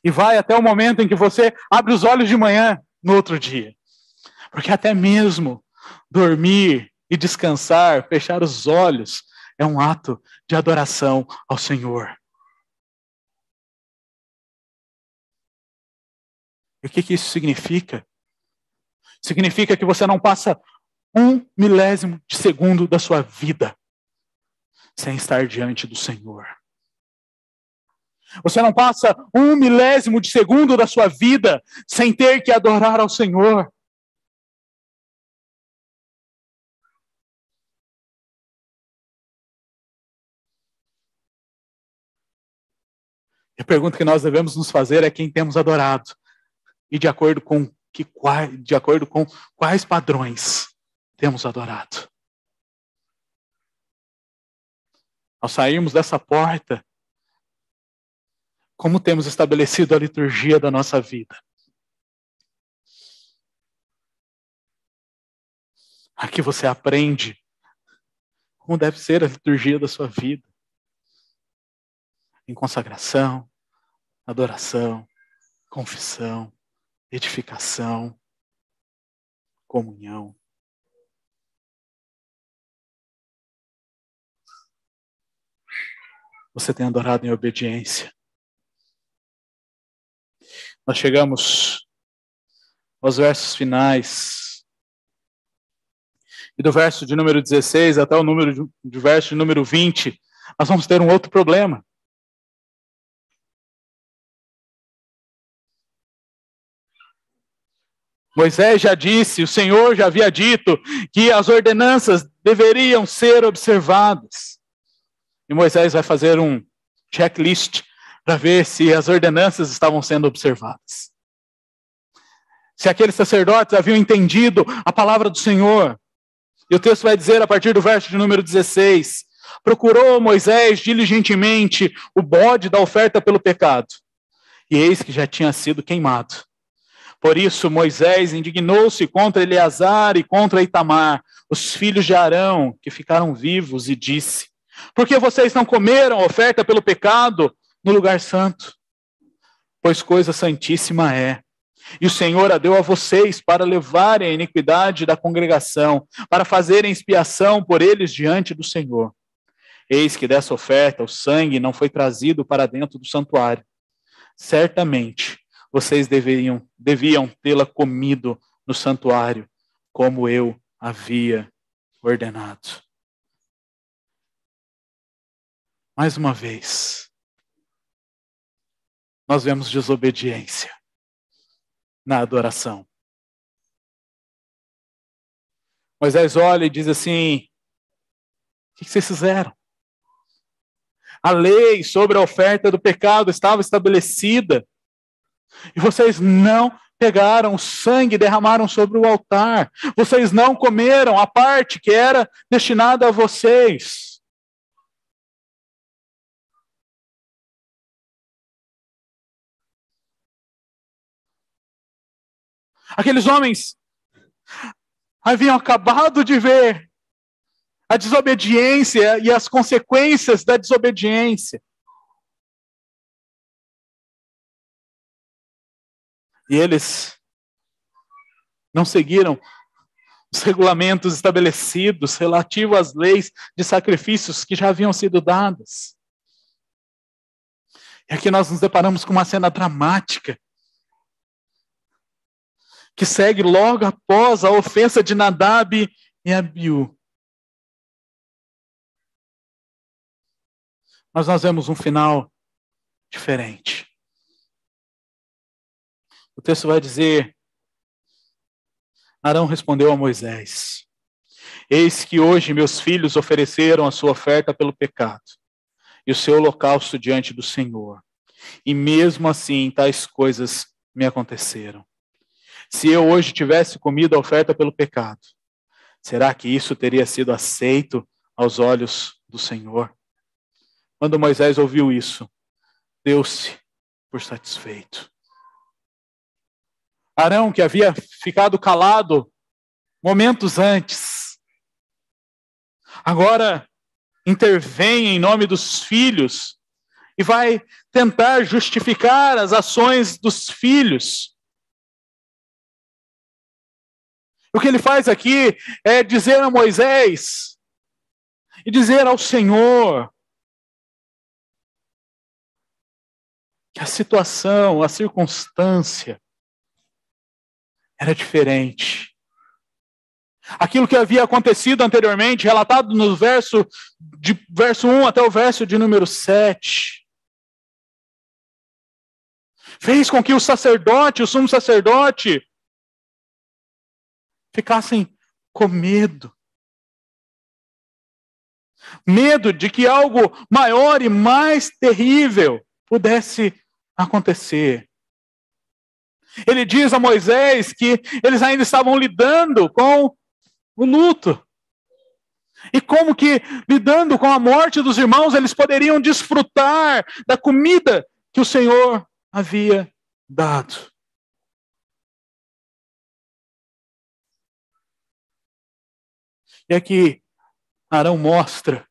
A: E vai até o momento em que você abre os olhos de manhã no outro dia. Porque até mesmo dormir e descansar, fechar os olhos, é um ato de adoração ao Senhor. E o que isso significa? Significa que você não passa 1 milésimo de segundo da sua vida sem estar diante do Senhor. Você não passa 1 milésimo de segundo da sua vida sem ter que adorar ao Senhor. E a pergunta que nós devemos nos fazer é quem temos adorado. E de acordo com quais padrões temos adorado. Ao sairmos dessa porta, como temos estabelecido a liturgia da nossa vida? Aqui você aprende como deve ser a liturgia da sua vida. Em consagração, adoração, confissão, edificação, comunhão. Você tem adorado em obediência. Nós chegamos aos versos finais. E do verso de número 16 até o verso de número 20, nós vamos ter um outro problema. Moisés já disse, o Senhor já havia dito que as ordenanças deveriam ser observadas. E Moisés vai fazer um checklist para ver se as ordenanças estavam sendo observadas. Se aqueles sacerdotes haviam entendido a palavra do Senhor. E o texto vai dizer, a partir do verso de número 16, procurou Moisés diligentemente o bode da oferta pelo pecado, e eis que já tinha sido queimado. Por isso Moisés indignou-se contra Eleazar e contra Itamar, os filhos de Arão, que ficaram vivos, e disse: por que vocês não comeram a oferta pelo pecado no lugar santo? Pois coisa santíssima é. E o Senhor a deu a vocês para levarem a iniquidade da congregação, para fazerem expiação por eles diante do Senhor. Eis que dessa oferta o sangue não foi trazido para dentro do santuário. Certamente vocês deviam tê-la comido no santuário, como eu havia ordenado. Mais uma vez, nós vemos desobediência na adoração. Moisés olha e diz assim: o que vocês fizeram? A lei sobre a oferta do pecado estava estabelecida, e vocês não pegaram o sangue e derramaram sobre o altar. Vocês não comeram a parte que era destinada a vocês. Aqueles homens haviam acabado de ver a desobediência e as consequências da desobediência. E eles não seguiram os regulamentos estabelecidos relativos às leis de sacrifícios que já haviam sido dadas. E aqui nós nos deparamos com uma cena dramática, que segue logo após a ofensa de Nadab e Abiú. Mas nós vemos um final diferente. O texto vai dizer: Arão respondeu a Moisés: eis que hoje meus filhos ofereceram a sua oferta pelo pecado e o seu holocausto diante do Senhor. E mesmo assim tais coisas me aconteceram. Se eu hoje tivesse comido a oferta pelo pecado, será que isso teria sido aceito aos olhos do Senhor? Quando Moisés ouviu isso, deu-se por satisfeito. Arão, que havia ficado calado momentos antes, agora intervém em nome dos filhos e vai tentar justificar as ações dos filhos. O que ele faz aqui é dizer a Moisés e dizer ao Senhor que a situação, a circunstância era diferente. Aquilo que havia acontecido anteriormente, relatado no verso 1 até o verso de número 7, fez com que o sacerdote, o sumo sacerdote, ficassem com medo. Medo de que algo maior e mais terrível pudesse acontecer. Ele diz a Moisés que eles ainda estavam lidando com o luto. E como que, lidando com a morte dos irmãos, eles poderiam desfrutar da comida que o Senhor havia dado. E aqui, Arão mostra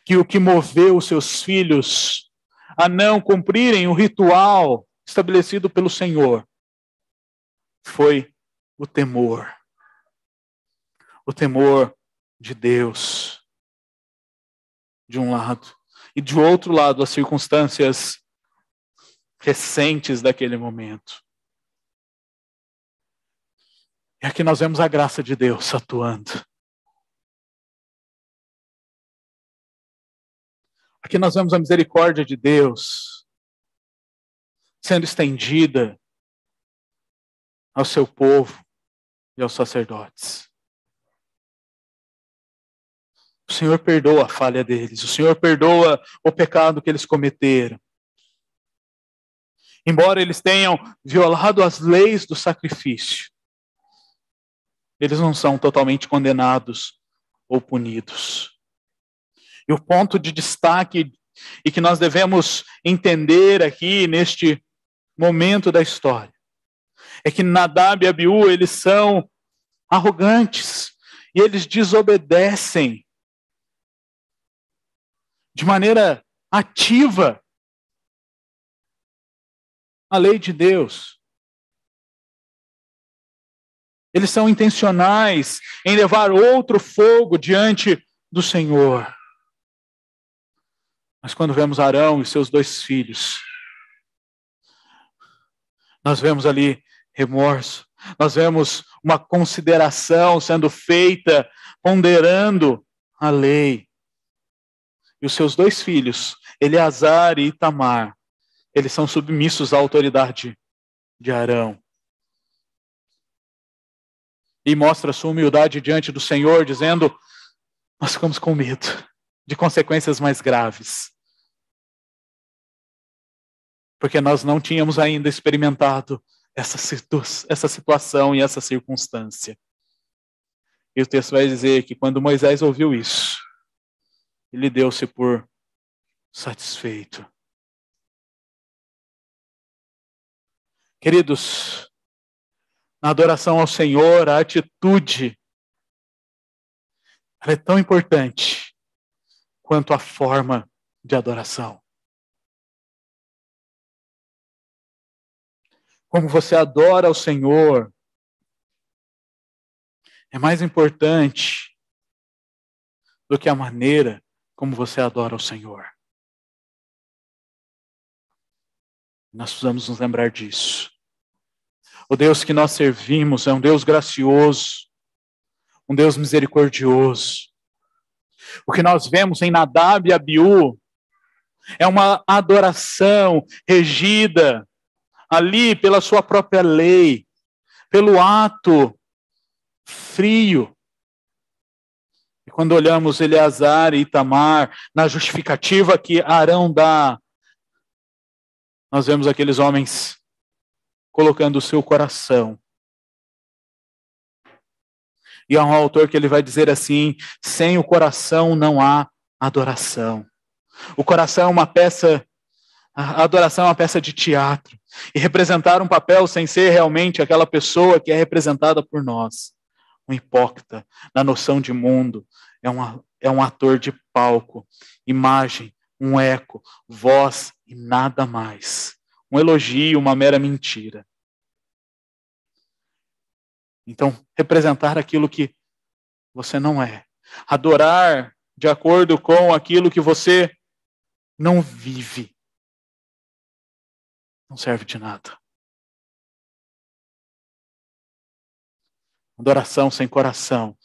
A: que o que moveu os seus filhos a não cumprirem o ritual estabelecido pelo Senhor foi o temor. O temor de Deus, de um lado, e de outro lado, as circunstâncias recentes daquele momento. E aqui nós vemos a graça de Deus atuando. Aqui nós vemos a misericórdia de Deus sendo estendida ao seu povo e aos sacerdotes. O Senhor perdoa a falha deles, o Senhor perdoa o pecado que eles cometeram. Embora eles tenham violado as leis do sacrifício, eles não são totalmente condenados ou punidos. E o ponto de destaque e que nós devemos entender aqui neste momento da história é que Nadab e Abiú, eles são arrogantes e eles desobedecem de maneira ativa a lei de Deus. Eles são intencionais em levar outro fogo diante do Senhor. Mas quando vemos Arão e seus 2 filhos, nós vemos ali remorso, nós vemos uma consideração sendo feita, ponderando a lei. E os seus 2 filhos, Eleazar e Itamar, eles são submissos à autoridade de Arão. E mostra sua humildade diante do Senhor, dizendo: nós ficamos com medo de consequências mais graves. Porque nós não tínhamos ainda experimentado essa situação e essa circunstância. E o texto vai dizer que quando Moisés ouviu isso, ele deu-se por satisfeito. Queridos, na adoração ao Senhor, a atitude ela é tão importante quanto a forma de adoração. Como você adora ao Senhor é mais importante do que a maneira como você adora ao Senhor. Nós precisamos nos lembrar disso. O Deus que nós servimos é um Deus gracioso, um Deus misericordioso. O que nós vemos em Nadab e Abiú é uma adoração regida ali pela sua própria lei, pelo ato frio. E quando olhamos Eleazar e Itamar, na justificativa que Arão dá, nós vemos aqueles homens colocando o seu coração. E há um autor que ele vai dizer assim: sem o coração não há adoração. O coração é uma peça, a adoração é uma peça de teatro. E representar um papel sem ser realmente aquela pessoa que é representada por nós. Um hipócrita, na noção de mundo, é um ator de palco, imagem, um eco, voz e nada mais. Um elogio, uma mera mentira. Então, representar aquilo que você não é. Adorar de acordo com aquilo que você não vive. Não serve de nada. Adoração sem coração.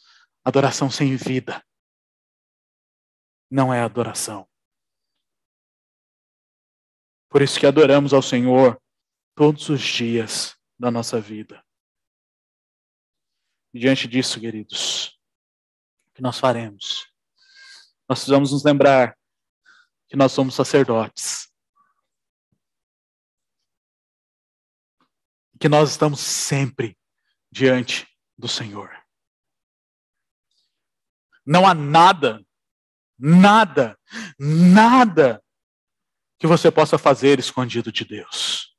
A: Adoração sem vida. Não é adoração. Por isso que adoramos ao Senhor todos os dias da nossa vida. E diante disso, queridos, o que nós faremos? Nós precisamos nos lembrar que nós somos sacerdotes. Que nós estamos sempre diante do Senhor. Não há nada que você possa fazer escondido de Deus.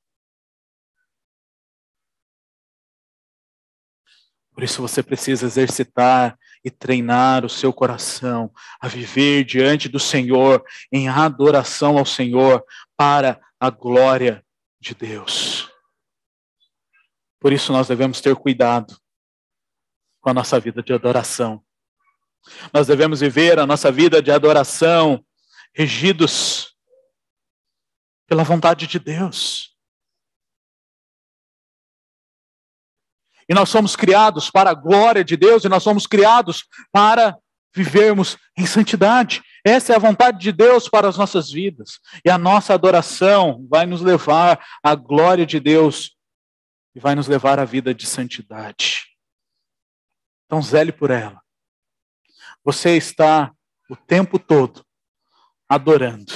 A: Por isso você precisa exercitar e treinar o seu coração a viver diante do Senhor em adoração ao Senhor para a glória de Deus. Por isso nós devemos ter cuidado com a nossa vida de adoração. Nós devemos viver a nossa vida de adoração regidos pela vontade de Deus. E nós somos criados para a glória de Deus, e nós somos criados para vivermos em santidade. Essa é a vontade de Deus para as nossas vidas. E a nossa adoração vai nos levar à glória de Deus e vai nos levar à vida de santidade. Então zele por ela. Você está o tempo todo adorando.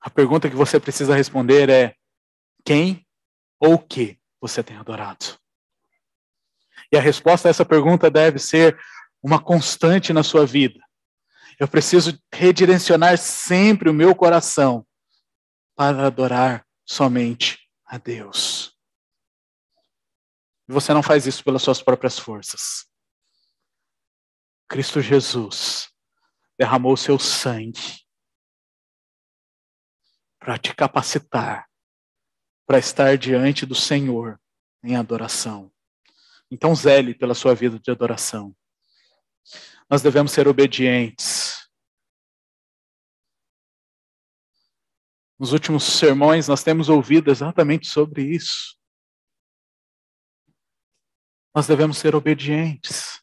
A: A pergunta que você precisa responder é: quem ou o que você tem adorado? E a resposta a essa pergunta deve ser uma constante na sua vida. Eu preciso redirecionar sempre o meu coração para adorar somente a Deus. E você não faz isso pelas suas próprias forças. Cristo Jesus derramou seu sangue para te capacitar para estar diante do Senhor em adoração. Então zele pela sua vida de adoração. Nós devemos ser obedientes. Nos últimos sermões nós temos ouvido exatamente sobre isso. Nós devemos ser obedientes.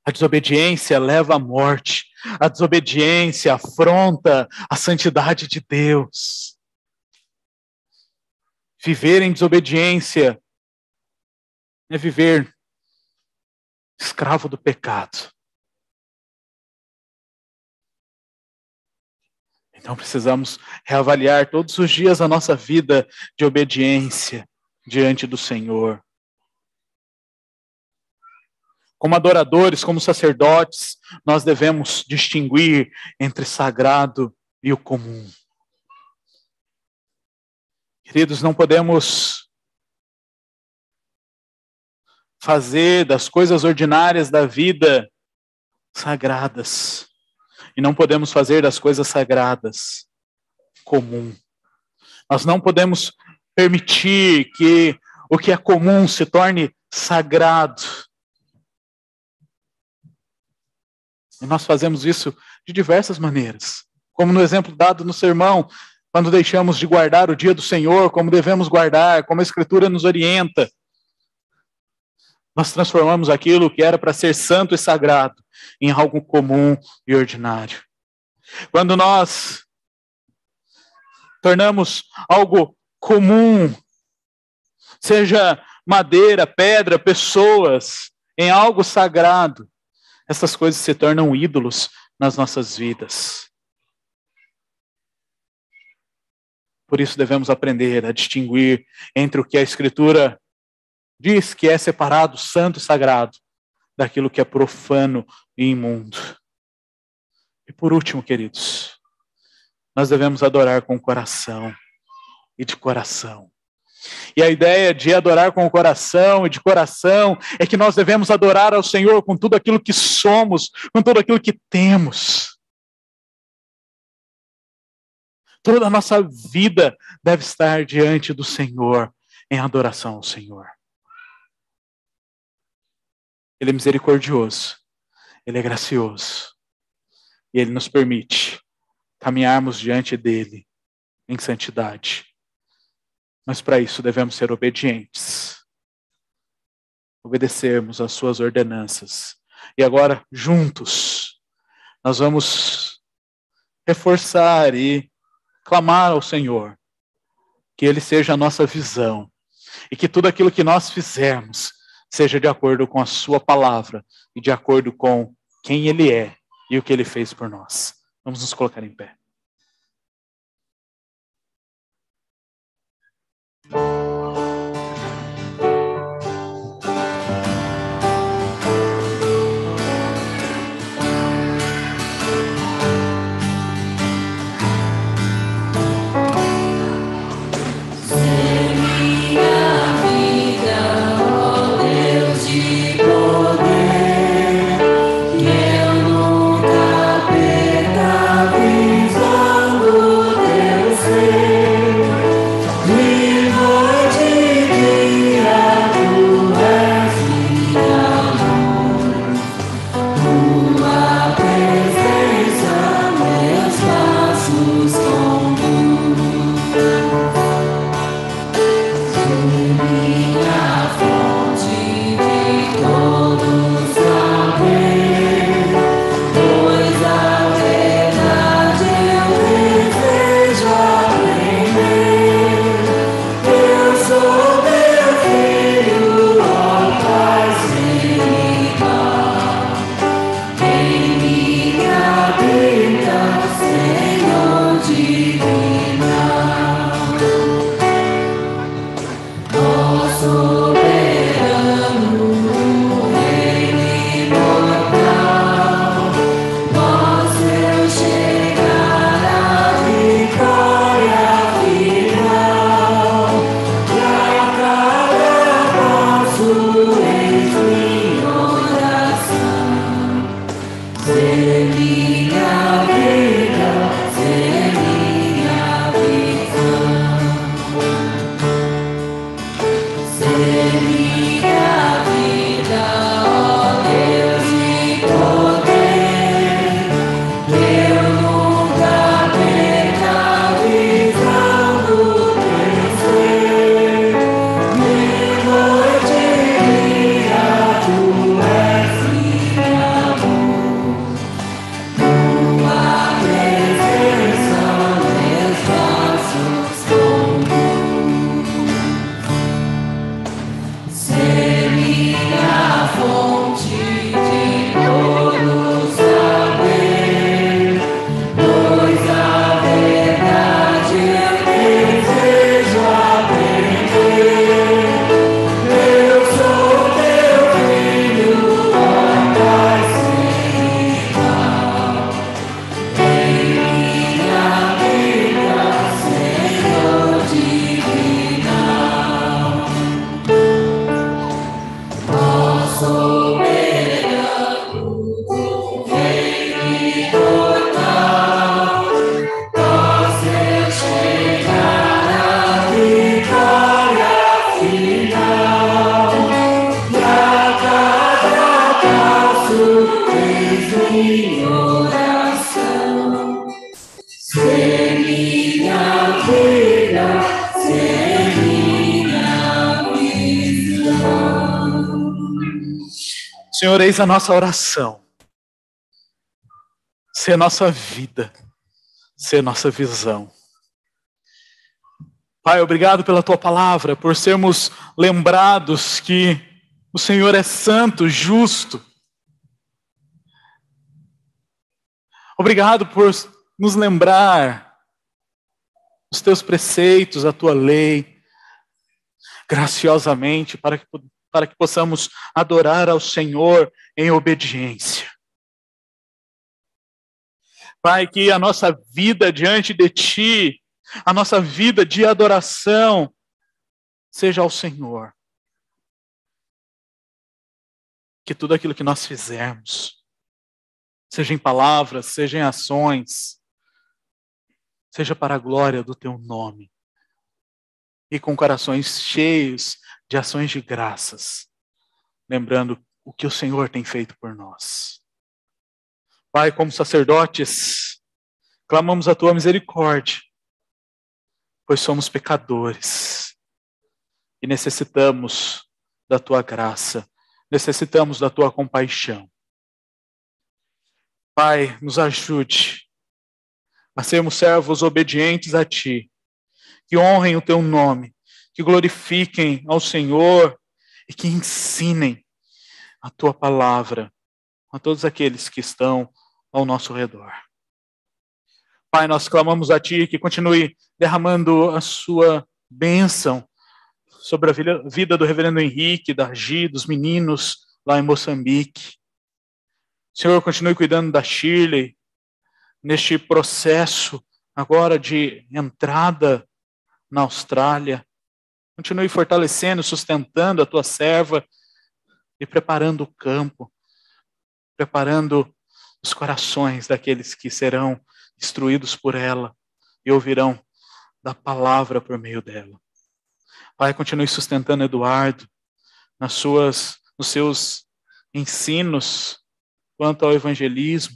A: A desobediência leva à morte. A desobediência afronta a santidade de Deus. Viver em desobediência é viver escravo do pecado. Então precisamos reavaliar todos os dias a nossa vida de obediência diante do Senhor. Como adoradores, como sacerdotes, nós devemos distinguir entre sagrado e o comum. Queridos, não podemos fazer das coisas ordinárias da vida sagradas. E não podemos fazer das coisas sagradas comum. Nós não podemos permitir que o que é comum se torne sagrado. E nós fazemos isso de diversas maneiras. Como no exemplo dado no sermão, quando deixamos de guardar o dia do Senhor, como devemos guardar, como a Escritura nos orienta. Nós transformamos aquilo que era para ser santo e sagrado em algo comum e ordinário. Quando nós tornamos algo comum, seja madeira, pedra, pessoas, em algo sagrado, essas coisas se tornam ídolos nas nossas vidas. Por isso devemos aprender a distinguir entre o que a Escritura diz que é separado, santo e sagrado, daquilo que é profano e imundo. E por último, queridos, nós devemos adorar com o coração e de coração. E a ideia de adorar com o coração e de coração é que nós devemos adorar ao Senhor com tudo aquilo que somos, com tudo aquilo que temos. Toda a nossa vida deve estar diante do Senhor, em adoração ao Senhor. Ele é misericordioso, Ele é gracioso, e Ele nos permite caminharmos diante dEle em santidade. Mas para isso devemos ser obedientes, obedecermos às suas ordenanças. E agora, juntos, nós vamos reforçar e clamar ao Senhor que Ele seja a nossa visão e que tudo aquilo que nós fizermos seja de acordo com a sua palavra e de acordo com quem Ele é e o que Ele fez por nós. Vamos nos colocar em pé.
B: Eu nunca perca a visão. em oração, ser minha vida, ser minha visão.
A: Senhor, eis a nossa oração. Ser nossa vida, ser nossa visão. Pai, obrigado pela tua palavra, por sermos lembrados que o Senhor é santo, justo. Obrigado por nos lembrar os teus preceitos, a tua lei, graciosamente, para que possamos adorar ao Senhor em obediência. Pai, que a nossa vida diante de Ti, a nossa vida de adoração, seja ao Senhor. Que tudo aquilo que nós fizermos, seja em palavras, seja em ações, seja para a glória do Teu nome. E com corações cheios de ações de graças, lembrando o que o Senhor tem feito por nós. Pai, como sacerdotes, clamamos a Tua misericórdia, pois somos pecadores e necessitamos da Tua graça, necessitamos da Tua compaixão. Pai, nos ajude a sermos servos obedientes a Ti, que honrem o Teu nome, que glorifiquem ao Senhor e que ensinem a Tua palavra a todos aqueles que estão ao nosso redor. Pai, nós clamamos a Ti que continue derramando a Sua bênção sobre a vida do reverendo Henrique, da Gi, dos meninos lá em Moçambique. Senhor, continue cuidando da Shirley, neste processo agora de entrada na Austrália. Continue fortalecendo, sustentando a Tua serva e preparando o campo, preparando os corações daqueles que serão instruídos por ela e ouvirão da palavra por meio dela. Pai, continue sustentando Eduardo nos seus ensinos quanto ao evangelismo,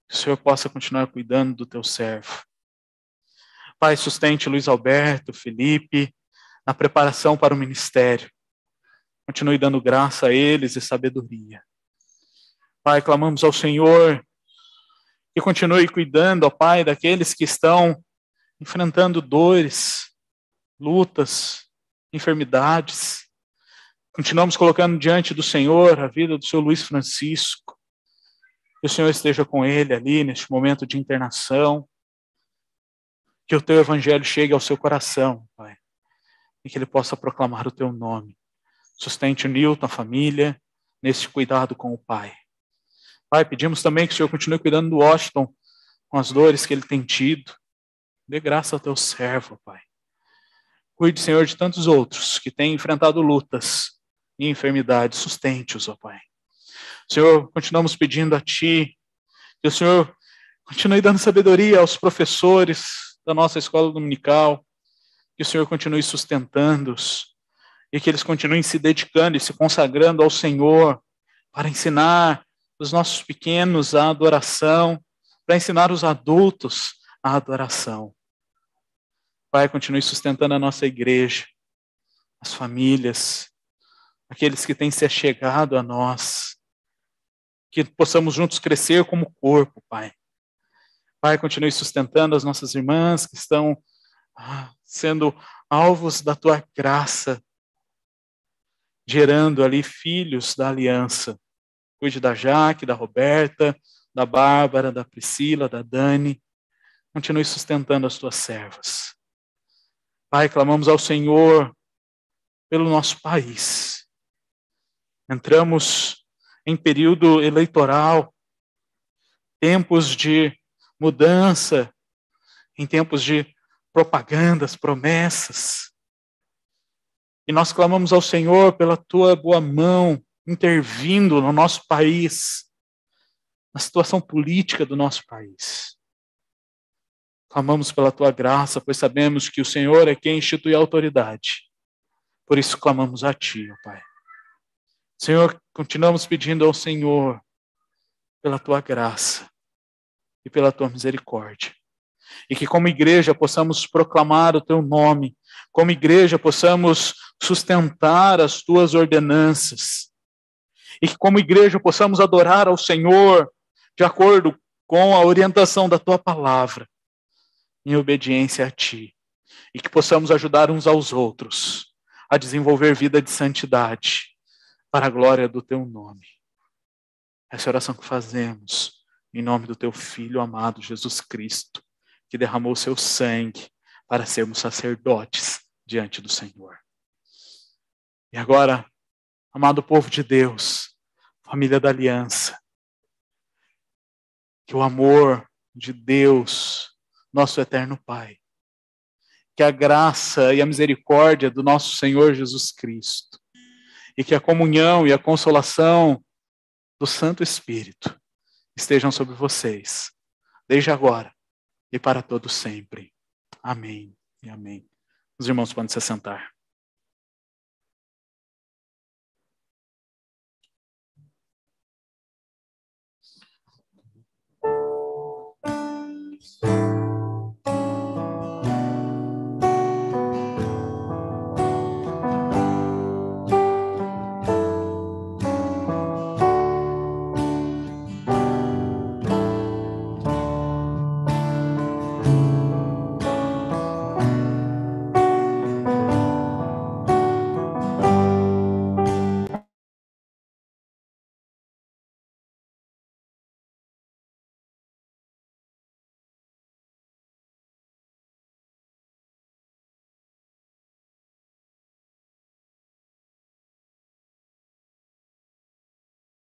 A: que o Senhor possa continuar cuidando do Teu servo. Pai, sustente Luiz Alberto, Felipe, na preparação para o ministério. Continue dando graça a eles e sabedoria. Pai, clamamos ao Senhor que continue cuidando, ó Pai, daqueles que estão enfrentando dores, lutas, enfermidades. Continuamos colocando diante do Senhor a vida do seu Luiz Francisco. Que o Senhor esteja com ele ali neste momento de internação. Que o Teu evangelho chegue ao seu coração, Pai. E que ele possa proclamar o Teu nome. Sustente o Nilton, a família, nesse cuidado com o Pai. Pai, pedimos também que o Senhor continue cuidando do Washington com as dores que ele tem tido. Dê graça ao Teu servo, Pai. Cuide, Senhor, de tantos outros que têm enfrentado lutas e enfermidades. Sustente-os, ó Pai. Senhor, continuamos pedindo a Ti que o Senhor continue dando sabedoria aos professores da nossa escola dominical, que o Senhor continue sustentando-os e que eles continuem se dedicando e se consagrando ao Senhor para ensinar os nossos pequenos a adoração, para ensinar os adultos a adoração. Pai, continue sustentando a nossa igreja, as famílias, aqueles que têm se achegado a nós, que possamos juntos crescer como corpo, Pai. Pai, continue sustentando as nossas irmãs que estão sendo alvos da Tua graça, gerando ali filhos da aliança. Cuide da Jaque, da Roberta, da Bárbara, da Priscila, da Dani. Continue sustentando as Tuas servas. Pai, clamamos ao Senhor pelo nosso país. Entramos em período eleitoral, tempos de mudança, em tempos de propagandas, promessas. E nós clamamos ao Senhor pela Tua boa mão, intervindo no nosso país, na situação política do nosso país. Clamamos pela Tua graça, pois sabemos que o Senhor é quem institui a autoridade. Por isso clamamos a Ti, ó Pai. Senhor, continuamos pedindo ao Senhor pela tua graça e pela tua misericórdia. E que como igreja possamos proclamar o teu nome, como igreja possamos sustentar as tuas ordenanças, e que como igreja possamos adorar ao Senhor de acordo com a orientação da tua palavra, em obediência a ti, e que possamos ajudar uns aos outros a desenvolver vida de santidade para a glória do teu nome. Essa é a oração que fazemos em nome do teu Filho amado Jesus Cristo, que derramou seu sangue para sermos sacerdotes diante do Senhor. E agora, amado povo de Deus, família da aliança, que o amor de Deus, nosso eterno Pai, que a graça e a misericórdia do nosso Senhor Jesus Cristo, e que a comunhão e a consolação do Santo Espírito estejam sobre vocês, desde agora e para todo sempre. Amém e amém. Os irmãos podem se sentar.